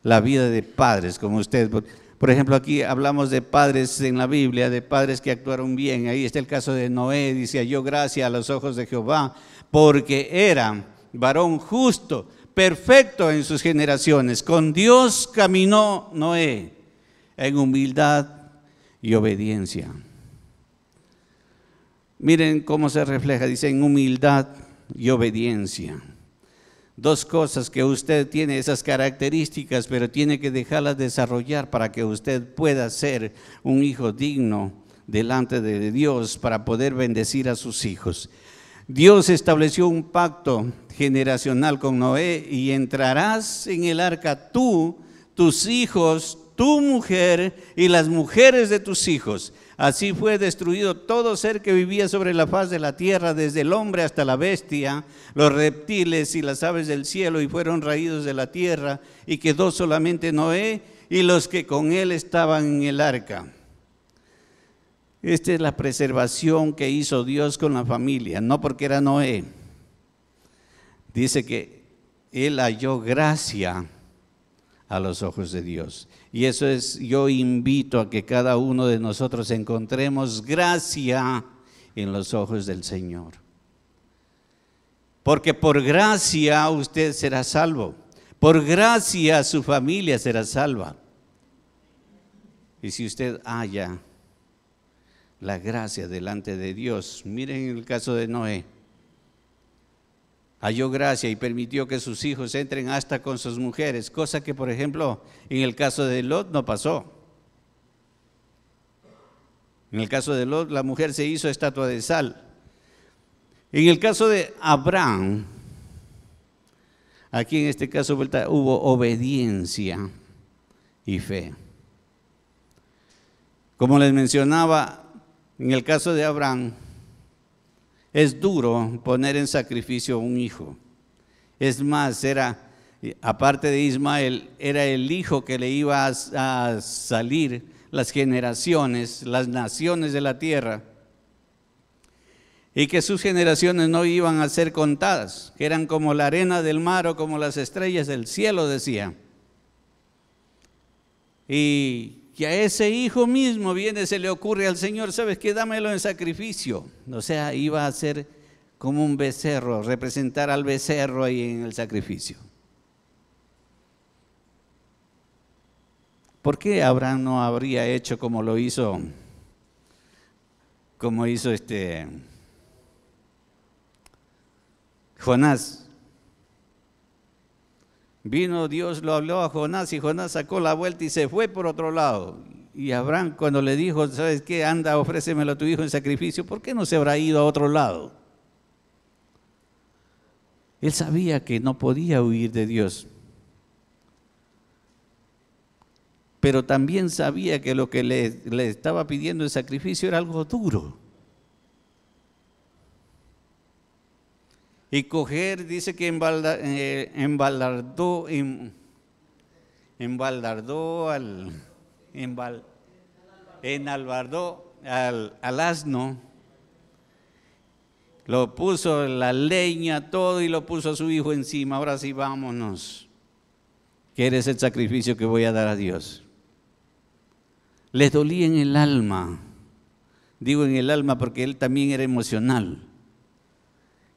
la vida de padres como ustedes. Por ejemplo, aquí hablamos de padres en la Biblia, de padres que actuaron bien. Ahí está el caso de Noé, dice, halló gracia a los ojos de Jehová, porque era varón justo, perfecto en sus generaciones. Con Dios caminó Noé en humildad y obediencia. Miren cómo se refleja, dice, en humildad y obediencia. Dos cosas que usted tiene, esas características, pero tiene que dejarlas desarrollar para que usted pueda ser un hijo digno delante de Dios, para poder bendecir a sus hijos. Dios estableció un pacto generacional con Noé: y entrarás en el arca tú, tus hijos, tu mujer y las mujeres de tus hijos. Así fue destruido todo ser que vivía sobre la faz de la tierra, desde el hombre hasta la bestia, los reptiles y las aves del cielo, y fueron raídos de la tierra, y quedó solamente Noé y los que con él estaban en el arca. Esta es la preservación que hizo Dios con la familia, no porque era Noé. Dice que él halló gracia a los ojos de Dios. Y eso es, yo invito a que cada uno de nosotros encontremos gracia en los ojos del Señor. Porque por gracia usted será salvo. Por gracia su familia será salva. Y si usted halla la gracia delante de Dios, miren el caso de Noé. Halló gracia y permitió que sus hijos entren hasta con sus mujeres, cosa que, por ejemplo, en el caso de Lot no pasó. En el caso de Lot, la mujer se hizo estatua de sal. En el caso de Abraham, aquí en este caso hubo obediencia y fe. Como les mencionaba, en el caso de Abraham, es duro poner en sacrificio a un hijo. Es más, aparte de Ismael, era el hijo que le iba a salir las generaciones, las naciones de la tierra, y que sus generaciones no iban a ser contadas, que eran como la arena del mar o como las estrellas del cielo, decía. Y que a ese hijo mismo se le ocurre al Señor: ¿sabes qué? Dámelo en sacrificio. O sea, iba a ser como un becerro, representar al becerro ahí en el sacrificio. ¿Por qué Abraham no habría hecho como hizo Jonás? Vino Dios, lo habló a Jonás, y Jonás sacó la vuelta y se fue por otro lado. Y Abraham, cuando le dijo: ¿sabes qué? Anda, ofrécemelo a tu hijo en sacrificio, ¿por qué no se habrá ido a otro lado? Él sabía que no podía huir de Dios, pero también sabía que lo que le estaba pidiendo el sacrificio era algo duro. Y coger, dice que enalbardó al asno, lo puso la leña, todo, y lo puso a su hijo encima. Ahora sí, vámonos, que eres el sacrificio que voy a dar a Dios. Les dolía en el alma, digo en el alma porque él también era emocional.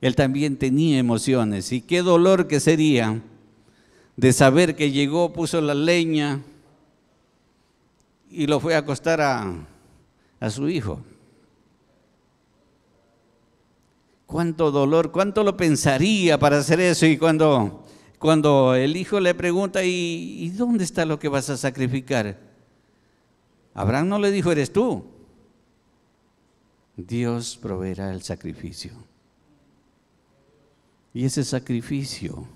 Él también tenía emociones, y qué dolor que sería de saber que llegó, puso la leña y lo fue a acostar a su hijo. Cuánto dolor, cuánto lo pensaría para hacer eso. Y cuando el hijo le pregunta: ¿y dónde está lo que vas a sacrificar? Abraham no le dijo: eres tú. Dios proveerá el sacrificio. Y ese sacrificio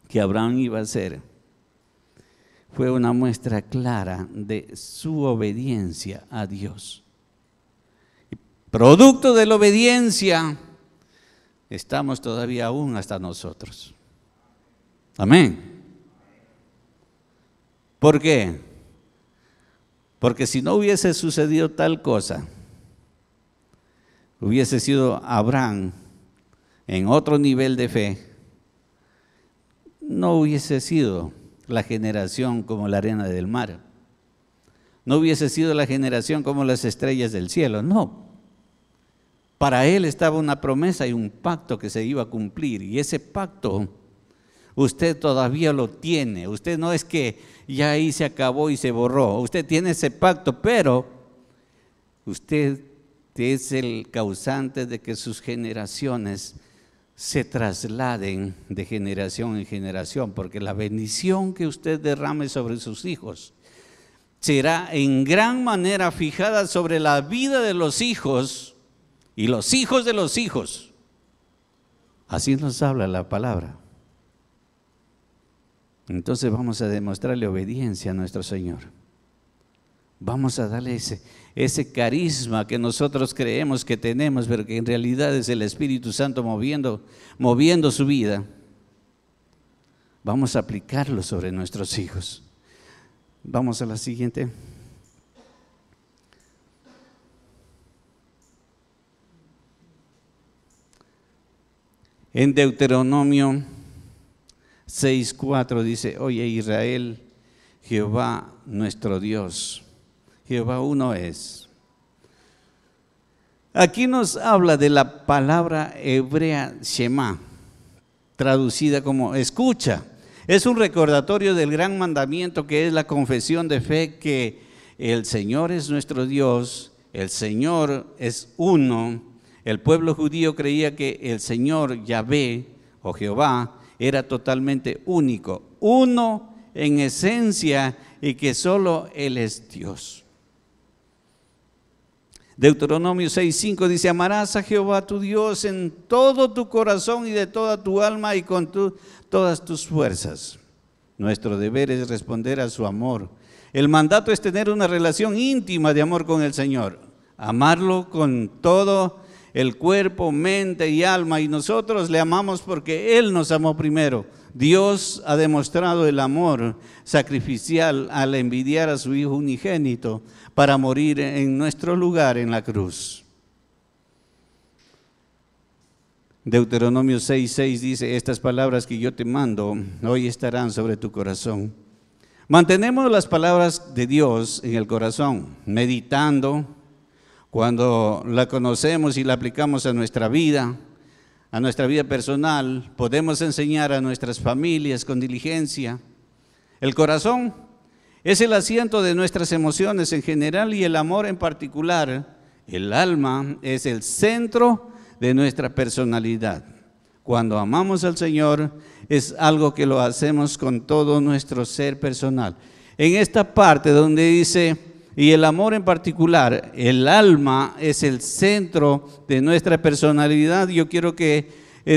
que Abraham iba a hacer fue una muestra clara de su obediencia a Dios. Y producto de la obediencia, estamos todavía aún hasta nosotros. Amén. ¿Por qué? Porque si no hubiese sucedido tal cosa, hubiese sido Abraham en otro nivel de fe, no hubiese sido la generación como la arena del mar, no hubiese sido la generación como las estrellas del cielo, no. Para él estaba una promesa y un pacto que se iba a cumplir, y ese pacto usted todavía lo tiene. Usted no es que ya ahí se acabó y se borró, usted tiene ese pacto, pero usted es el causante de que sus generaciones se trasladen de generación en generación, porque la bendición que usted derrame sobre sus hijos será en gran manera fijada sobre la vida de los hijos y los hijos de los hijos. Así nos habla la palabra. Entonces vamos a demostrarle obediencia a nuestro Señor. Vamos a darle ese carisma que nosotros creemos que tenemos, pero que en realidad es el Espíritu Santo moviendo su vida. Vamos a aplicarlo sobre nuestros hijos. Vamos a la siguiente. En Deuteronomio 6:4 dice: oye Israel, Jehová nuestro Dios, Jehová uno es. Aquí nos habla de la palabra hebrea Shema, traducida como escucha. Es un recordatorio del gran mandamiento que es la confesión de fe, que el Señor es nuestro Dios, el Señor es uno. El pueblo judío creía que el Señor Yahvé o Jehová era totalmente único, uno en esencia, y que solo Él es Dios. Deuteronomio 6:5 dice: amarás a Jehová tu Dios en todo tu corazón y de toda tu alma y con todas tus fuerzas. Nuestro deber es responder a su amor. El mandato es tener una relación íntima de amor con el Señor, amarlo con todo el cuerpo, mente y alma, y nosotros le amamos porque Él nos amó primero. Dios ha demostrado el amor sacrificial al enviar a su Hijo unigénito para morir en nuestro lugar en la cruz. Deuteronomio 6:6 dice: estas palabras que yo te mando hoy estarán sobre tu corazón. Mantenemos las palabras de Dios en el corazón, meditando. Cuando la conocemos y la aplicamos a nuestra vida personal, podemos enseñar a nuestras familias con diligencia. El corazón es el asiento de nuestras emociones en general y el amor en particular. El alma es el centro de nuestra personalidad. Cuando amamos al Señor, es algo que lo hacemos con todo nuestro ser personal. En esta parte donde dice: y el amor en particular, el alma es el centro de nuestra personalidad, yo quiero que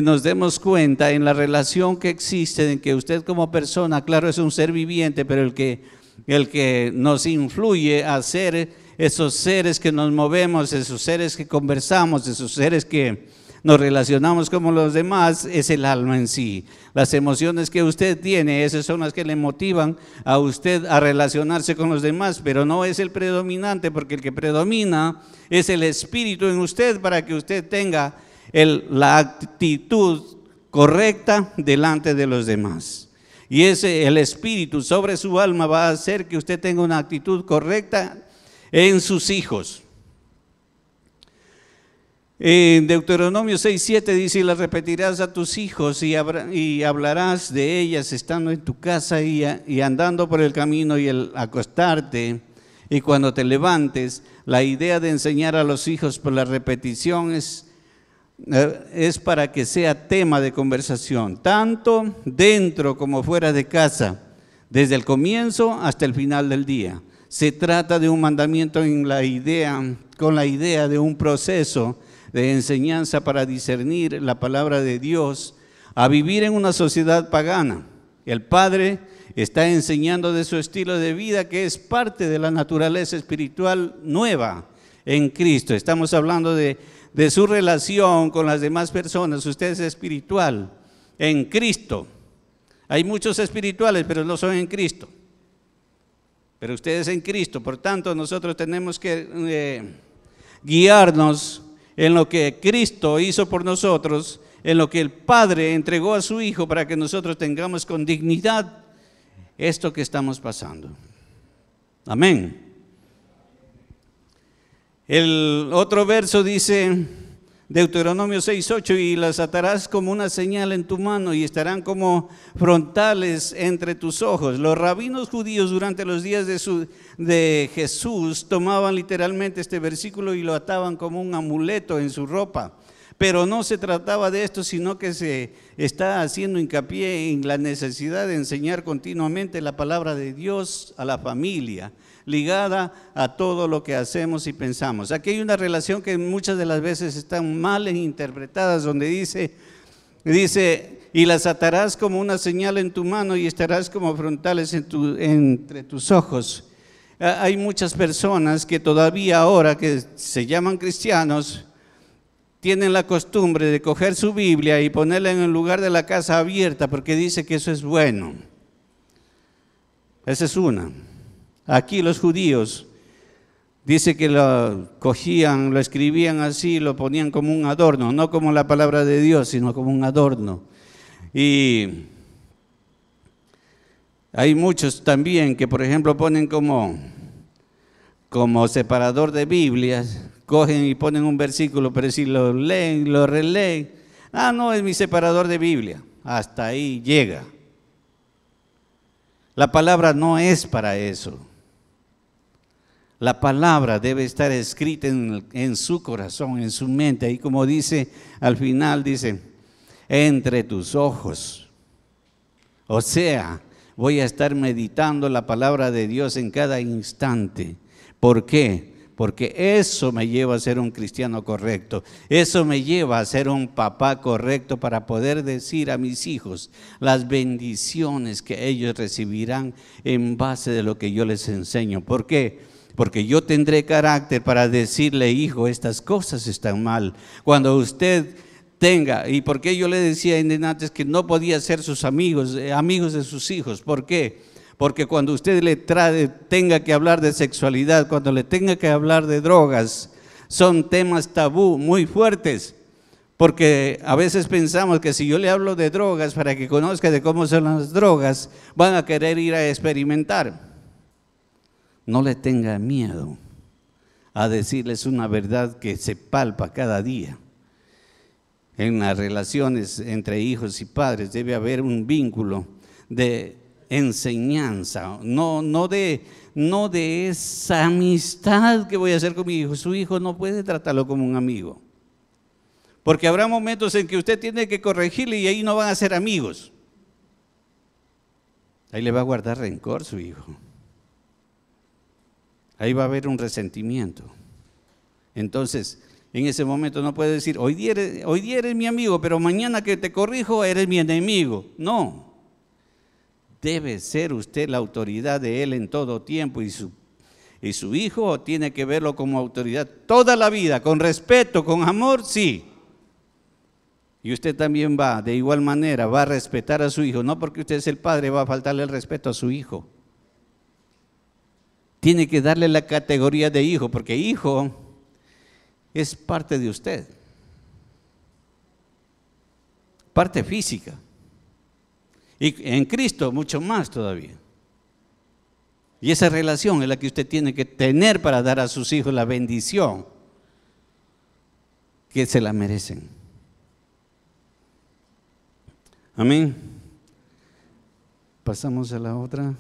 nos demos cuenta en la relación que existe, en que usted como persona, claro, es un ser viviente, pero el que nos influye a ser esos seres que nos movemos, esos seres que conversamos, esos seres que nos relacionamos como los demás, es el alma en sí. Las emociones que usted tiene, esas son las que le motivan a usted a relacionarse con los demás, pero no es el predominante, porque el que predomina es el espíritu en usted, para que usted tenga la actitud correcta delante de los demás. Y el espíritu sobre su alma va a hacer que usted tenga una actitud correcta en sus hijos. En Deuteronomio 6:7 dice: y las repetirás a tus hijos y hablarás de ellas estando en tu casa y andando por el camino y el acostarte y cuando te levantes. La idea de enseñar a los hijos por la repetición es para que sea tema de conversación, tanto dentro como fuera de casa, desde el comienzo hasta el final del día. Se trata de un mandamiento con la idea de un proceso de enseñanza para discernir la palabra de Dios a vivir en una sociedad pagana. El Padre está enseñando de su estilo de vida, que es parte de la naturaleza espiritual nueva en Cristo. Estamos hablando de su relación con las demás personas. Usted es espiritual en Cristo. Hay muchos espirituales, pero no son en Cristo. Pero usted es en Cristo. Por tanto, nosotros tenemos que guiarnos en lo que Cristo hizo por nosotros, en lo que el Padre entregó a su Hijo, para que nosotros tengamos con dignidad esto que estamos pasando. Amén. El otro verso dice: Deuteronomio 6:8, y las atarás como una señal en tu mano y estarán como frontales entre tus ojos. Los rabinos judíos durante los días de Jesús tomaban literalmente este versículo y lo ataban como un amuleto en su ropa. Pero no se trataba de esto, sino que se está haciendo hincapié en la necesidad de enseñar continuamente la palabra de Dios a la familia, ligada a todo lo que hacemos y pensamos. Aquí hay una relación que muchas de las veces están mal interpretadas, donde dice, y las atarás como una señal en tu mano y estarás como frontales entre tus ojos. Hay muchas personas que todavía ahora que se llaman cristianos, tienen la costumbre de coger su Biblia y ponerla en el lugar de la casa abierta porque dice que eso es bueno. Esa es una. Aquí los judíos, dice que lo cogían, lo escribían así, lo ponían como un adorno, no como la palabra de Dios, sino como un adorno. Y hay muchos también que, por ejemplo, ponen como separador de Biblias, cogen y ponen un versículo, pero si lo leen, lo releen, no, es mi separador de Biblia, hasta ahí llega. La palabra no es para eso. La palabra debe estar escrita en su corazón, en su mente, y como dice al final, dice, entre tus ojos. O sea, voy a estar meditando la palabra de Dios en cada instante. ¿Por qué? Porque eso me lleva a ser un cristiano correcto. Eso me lleva a ser un papá correcto para poder decir a mis hijos las bendiciones que ellos recibirán en base de lo que yo les enseño. ¿Por qué? Porque yo tendré carácter para decirle, hijo, estas cosas están mal. Cuando usted tenga, y por qué yo le decía antes que no podía ser sus amigos de sus hijos. ¿Por qué? Porque cuando usted tenga que hablar de sexualidad, cuando le tenga que hablar de drogas, son temas tabú muy fuertes. Porque a veces pensamos que si yo le hablo de drogas para que conozca de cómo son las drogas, van a querer ir a experimentar. No le tenga miedo a decirles una verdad que se palpa cada día. En las relaciones entre hijos y padres debe haber un vínculo de enseñanza, no de esa amistad que voy a hacer con mi hijo. Su hijo no puede tratarlo como un amigo, porque habrá momentos en que usted tiene que corregirle y ahí no van a ser amigos. Ahí le va a guardar rencor su hijo, ahí va a haber un resentimiento. Entonces, en ese momento no puede decir, hoy día eres mi amigo, pero mañana que te corrijo eres mi enemigo. No. Debe ser usted la autoridad de él en todo tiempo, y su hijo tiene que verlo como autoridad toda la vida, con respeto, con amor, sí. Y usted también de igual manera, va a respetar a su hijo. No porque usted es el padre va a faltarle el respeto a su hijo. Tiene que darle la categoría de hijo, porque hijo es parte de usted, parte física. Y en Cristo mucho más todavía. Y esa relación es la que usted tiene que tener para dar a sus hijos la bendición que se la merecen. Amén. Pasamos a la otra.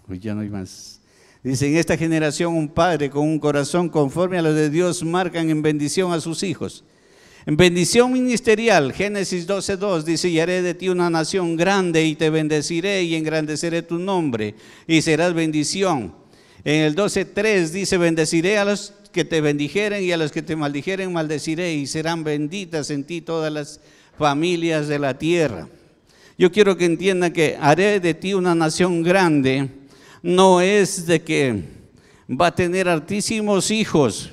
Hoy ya no hay más. Dice, en esta generación un padre con un corazón conforme a lo de Dios marcan en bendición a sus hijos. En bendición ministerial, Génesis 12:2 dice, y haré de ti una nación grande y te bendeciré y engrandeceré tu nombre y serás bendición. En el 12:3 dice, bendeciré a los que te bendijeren y a los que te maldijeren maldeciré y serán benditas en ti todas las familias de la tierra. Yo quiero que entiendan que haré de ti una nación grande no es de que va a tener altísimos hijos,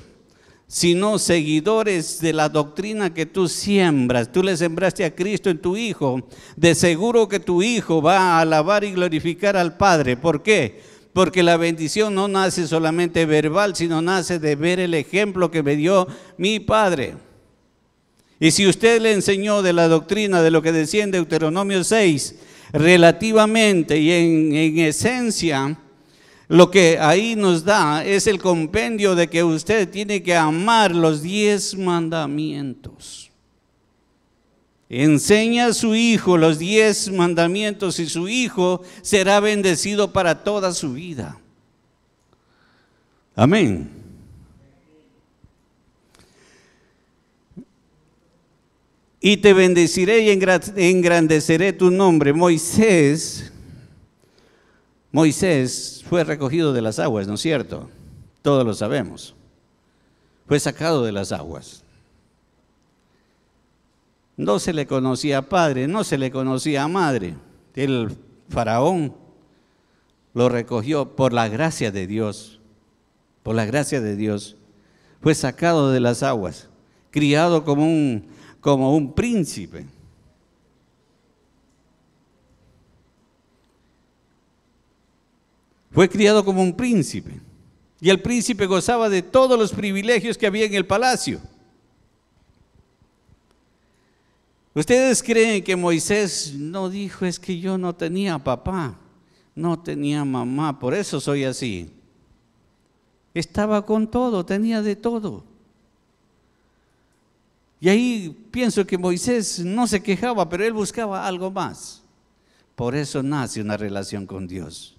sino seguidores de la doctrina que tú siembras. Tú le sembraste a Cristo en tu hijo, de seguro que tu hijo va a alabar y glorificar al Padre. ¿Por qué? Porque la bendición no nace solamente verbal, sino nace de ver el ejemplo que me dio mi Padre. Y si usted le enseñó de la doctrina de lo que decía en Deuteronomio 6, relativamente y en esencia, lo que ahí nos da es el compendio de que usted tiene que amar los 10 mandamientos. Enseña a su hijo los 10 mandamientos y su hijo será bendecido para toda su vida. Amén. Y te bendeciré y engrandeceré tu nombre. Moisés fue recogido de las aguas, ¿no es cierto? Todos lo sabemos. Fue sacado de las aguas. No se le conocía a padre, no se le conocía a madre. El faraón lo recogió por la gracia de Dios. Por la gracia de Dios. Fue sacado de las aguas, criado como un príncipe. Fue criado como un príncipe. Y el príncipe gozaba de todos los privilegios que había en el palacio. ¿Ustedes creen que Moisés no dijo, es que yo no tenía papá, no tenía mamá, por eso soy así? Estaba con todo, tenía de todo. Y ahí pienso que Moisés no se quejaba, pero él buscaba algo más. Por eso nace una relación con Dios.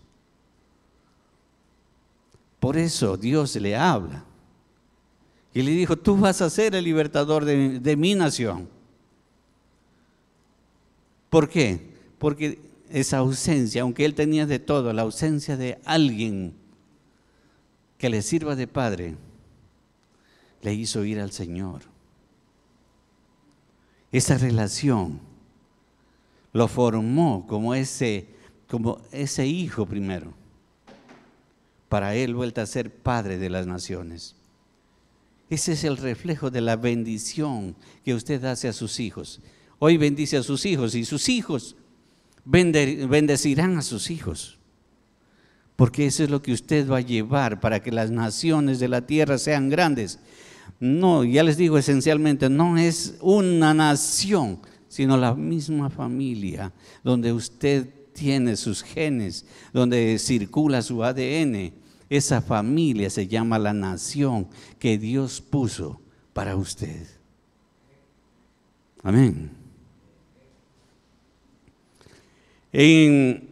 Por eso Dios le habla. Y le dijo, tú vas a ser el libertador de mi nación. ¿Por qué? Porque esa ausencia, aunque él tenía de todo, la ausencia de alguien que le sirva de padre, le hizo ir al Señor. Esa relación lo formó como ese hijo primero, para él vuelta a ser padre de las naciones. Ese es el reflejo de la bendición que usted hace a sus hijos. Hoy bendice a sus hijos y sus hijos bendecirán a sus hijos. Porque eso es lo que usted va a llevar para que las naciones de la tierra sean grandes. No, ya les digo, esencialmente no es una nación, sino la misma familia donde usted tiene sus genes, donde circula su ADN. Esa familia se llama la nación que Dios puso para usted. Amén. En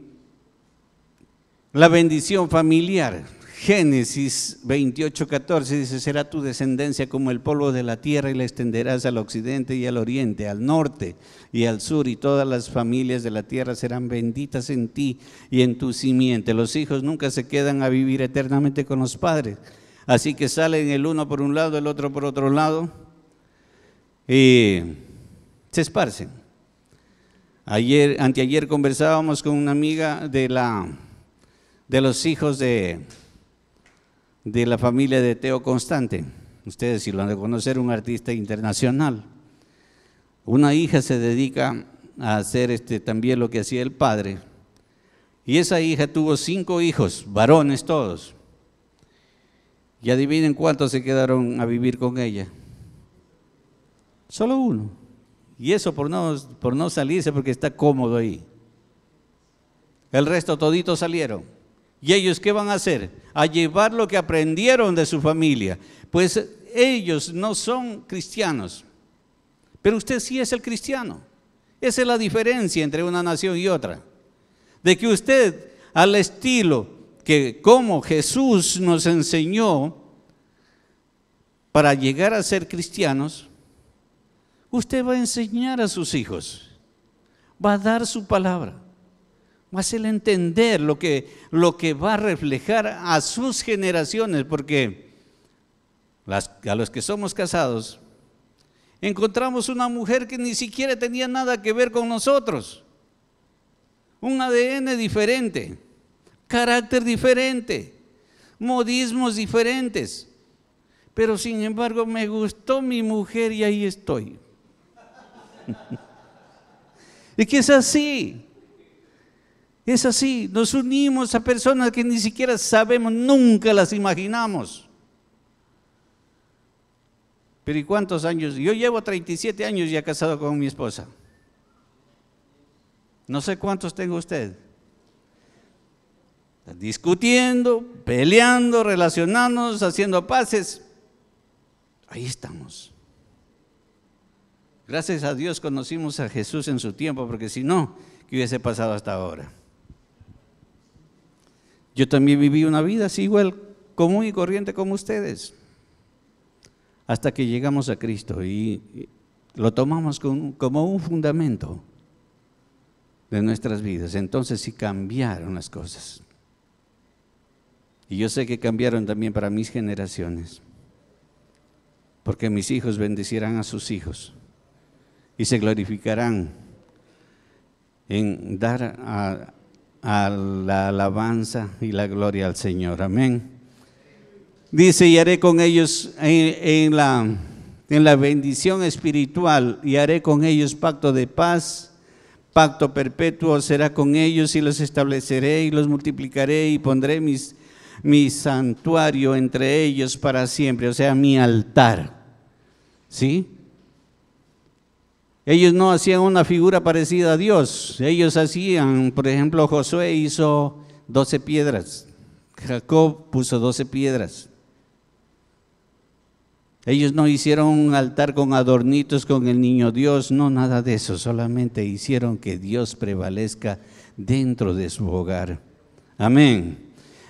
la bendición familiar, Génesis 28:14 dice, será tu descendencia como el polvo de la tierra y la extenderás al occidente y al oriente, al norte y al sur, y todas las familias de la tierra serán benditas en ti y en tu simiente. Los hijos nunca se quedan a vivir eternamente con los padres, así que salen el uno por un lado, el otro por otro lado y se esparcen. Anteayer conversábamos con una amiga de los hijos de la familia de Teo Constante. Ustedes si lo han de conocer, un artista internacional. Una hija se dedica a hacer también lo que hacía el padre. Y esa hija tuvo 5 hijos, varones todos. Y adivinen cuántos se quedaron a vivir con ella. Solo uno. Y eso por no salirse, porque está cómodo ahí. El resto toditos salieron. ¿Y ellos qué van a hacer? A llevar lo que aprendieron de su familia. Pues ellos no son cristianos, pero usted sí es el cristiano. Esa es la diferencia entre una nación y otra. De que usted, al estilo que como Jesús nos enseñó para llegar a ser cristianos, usted va a enseñar a sus hijos, va a dar su palabra, va a hacerle entender lo que va a reflejar a sus generaciones, porque a los que somos casados, encontramos una mujer que ni siquiera tenía nada que ver con nosotros, un ADN diferente, carácter diferente, modismos diferentes, pero sin embargo me gustó mi mujer y ahí estoy. Es que es así, nos unimos a personas que ni siquiera sabemos, nunca las imaginamos. Pero ¿y cuántos años? Yo llevo 37 años ya casado con mi esposa. No sé cuántos tengo usted. discutiendo, peleando, relacionándonos, haciendo paces. Ahí estamos. Gracias a Dios conocimos a Jesús en su tiempo, porque si no, ¿qué hubiese pasado hasta ahora? Yo también viví una vida así igual, común y corriente como ustedes, hasta que llegamos a Cristo y lo tomamos como un fundamento de nuestras vidas. Entonces sí cambiaron las cosas. Y yo sé que cambiaron también para mis generaciones, porque mis hijos bendecirán a sus hijos y se glorificarán en dar a la alabanza y la gloria al Señor. Amén. Dice, y haré con ellos en la bendición espiritual, y haré con ellos pacto de paz, pacto perpetuo será con ellos, y los estableceré y los multiplicaré, y pondré mi santuario entre ellos para siempre, o sea, mi altar. ¿Sí? Ellos no hacían una figura parecida a Dios. Ellos hacían, por ejemplo, Josué hizo 12 piedras. Jacob puso 12 piedras. Ellos no hicieron un altar con adornitos, con el niño Dios, no, nada de eso. Solamente hicieron que Dios prevalezca dentro de su hogar. Amén.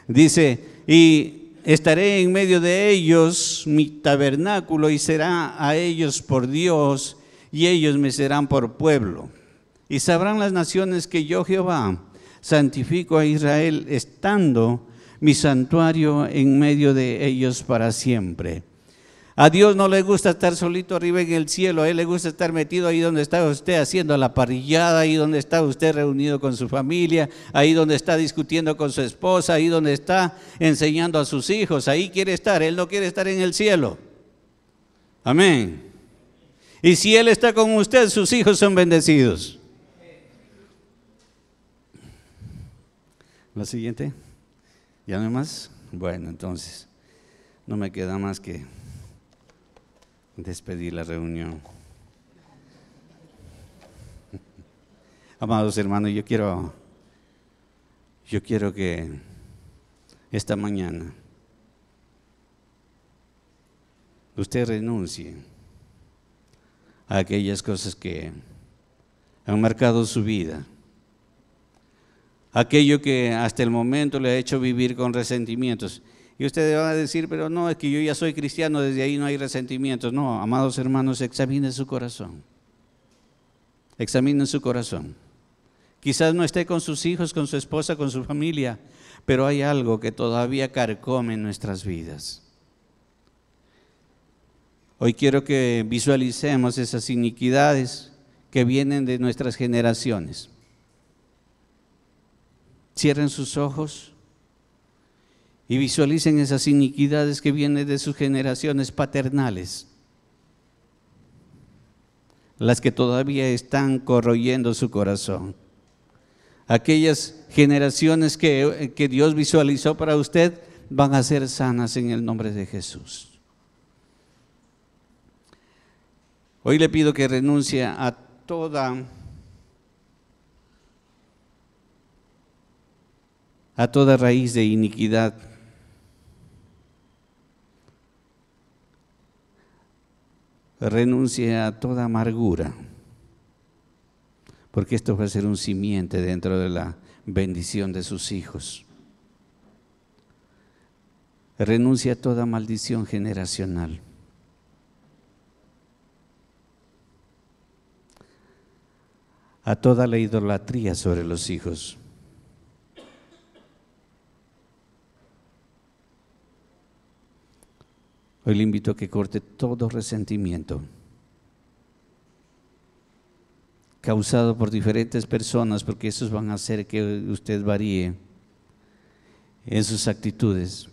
Dice, y estaré en medio de ellos mi tabernáculo, y será a ellos por Dios, y ellos me serán por pueblo. Y sabrán las naciones que yo, Jehová, santifico a Israel, estando mi santuario en medio de ellos para siempre. A Dios no le gusta estar solito arriba en el cielo, a Él le gusta estar metido ahí donde está usted haciendo la parrillada, ahí donde está usted reunido con su familia, ahí donde está discutiendo con su esposa, ahí donde está enseñando a sus hijos, ahí quiere estar. Él no quiere estar en el cielo. Amén. Y si Él está con usted, sus hijos son bendecidos. ¿La siguiente? ¿Ya no hay más? Bueno, entonces no me queda más que despedir la reunión. Amados hermanos, yo quiero que esta mañana usted renuncie a aquellas cosas que han marcado su vida, aquello que hasta el momento le ha hecho vivir con resentimientos. Y ustedes van a decir, pero no, es que yo ya soy cristiano, desde ahí no hay resentimientos. No, amados hermanos, examinen su corazón. Examinen su corazón. Quizás no esté con sus hijos, con su esposa, con su familia, pero hay algo que todavía carcome en nuestras vidas. Hoy quiero que visualicemos esas iniquidades que vienen de nuestras generaciones. Cierren sus ojos y visualicen esas iniquidades que vienen de sus generaciones paternales, las que todavía están corroyendo su corazón. Aquellas generaciones que Dios visualizó para usted van a ser sanas en el nombre de Jesús. Hoy le pido que renuncie a toda raíz de iniquidad. Renuncie a toda amargura, porque esto va a ser un simiente dentro de la bendición de sus hijos. Renuncie a toda maldición generacional. A toda la idolatría sobre los hijos. Hoy le invito a que corte todo resentimiento causado por diferentes personas, porque esos van a hacer que usted varíe en sus actitudes.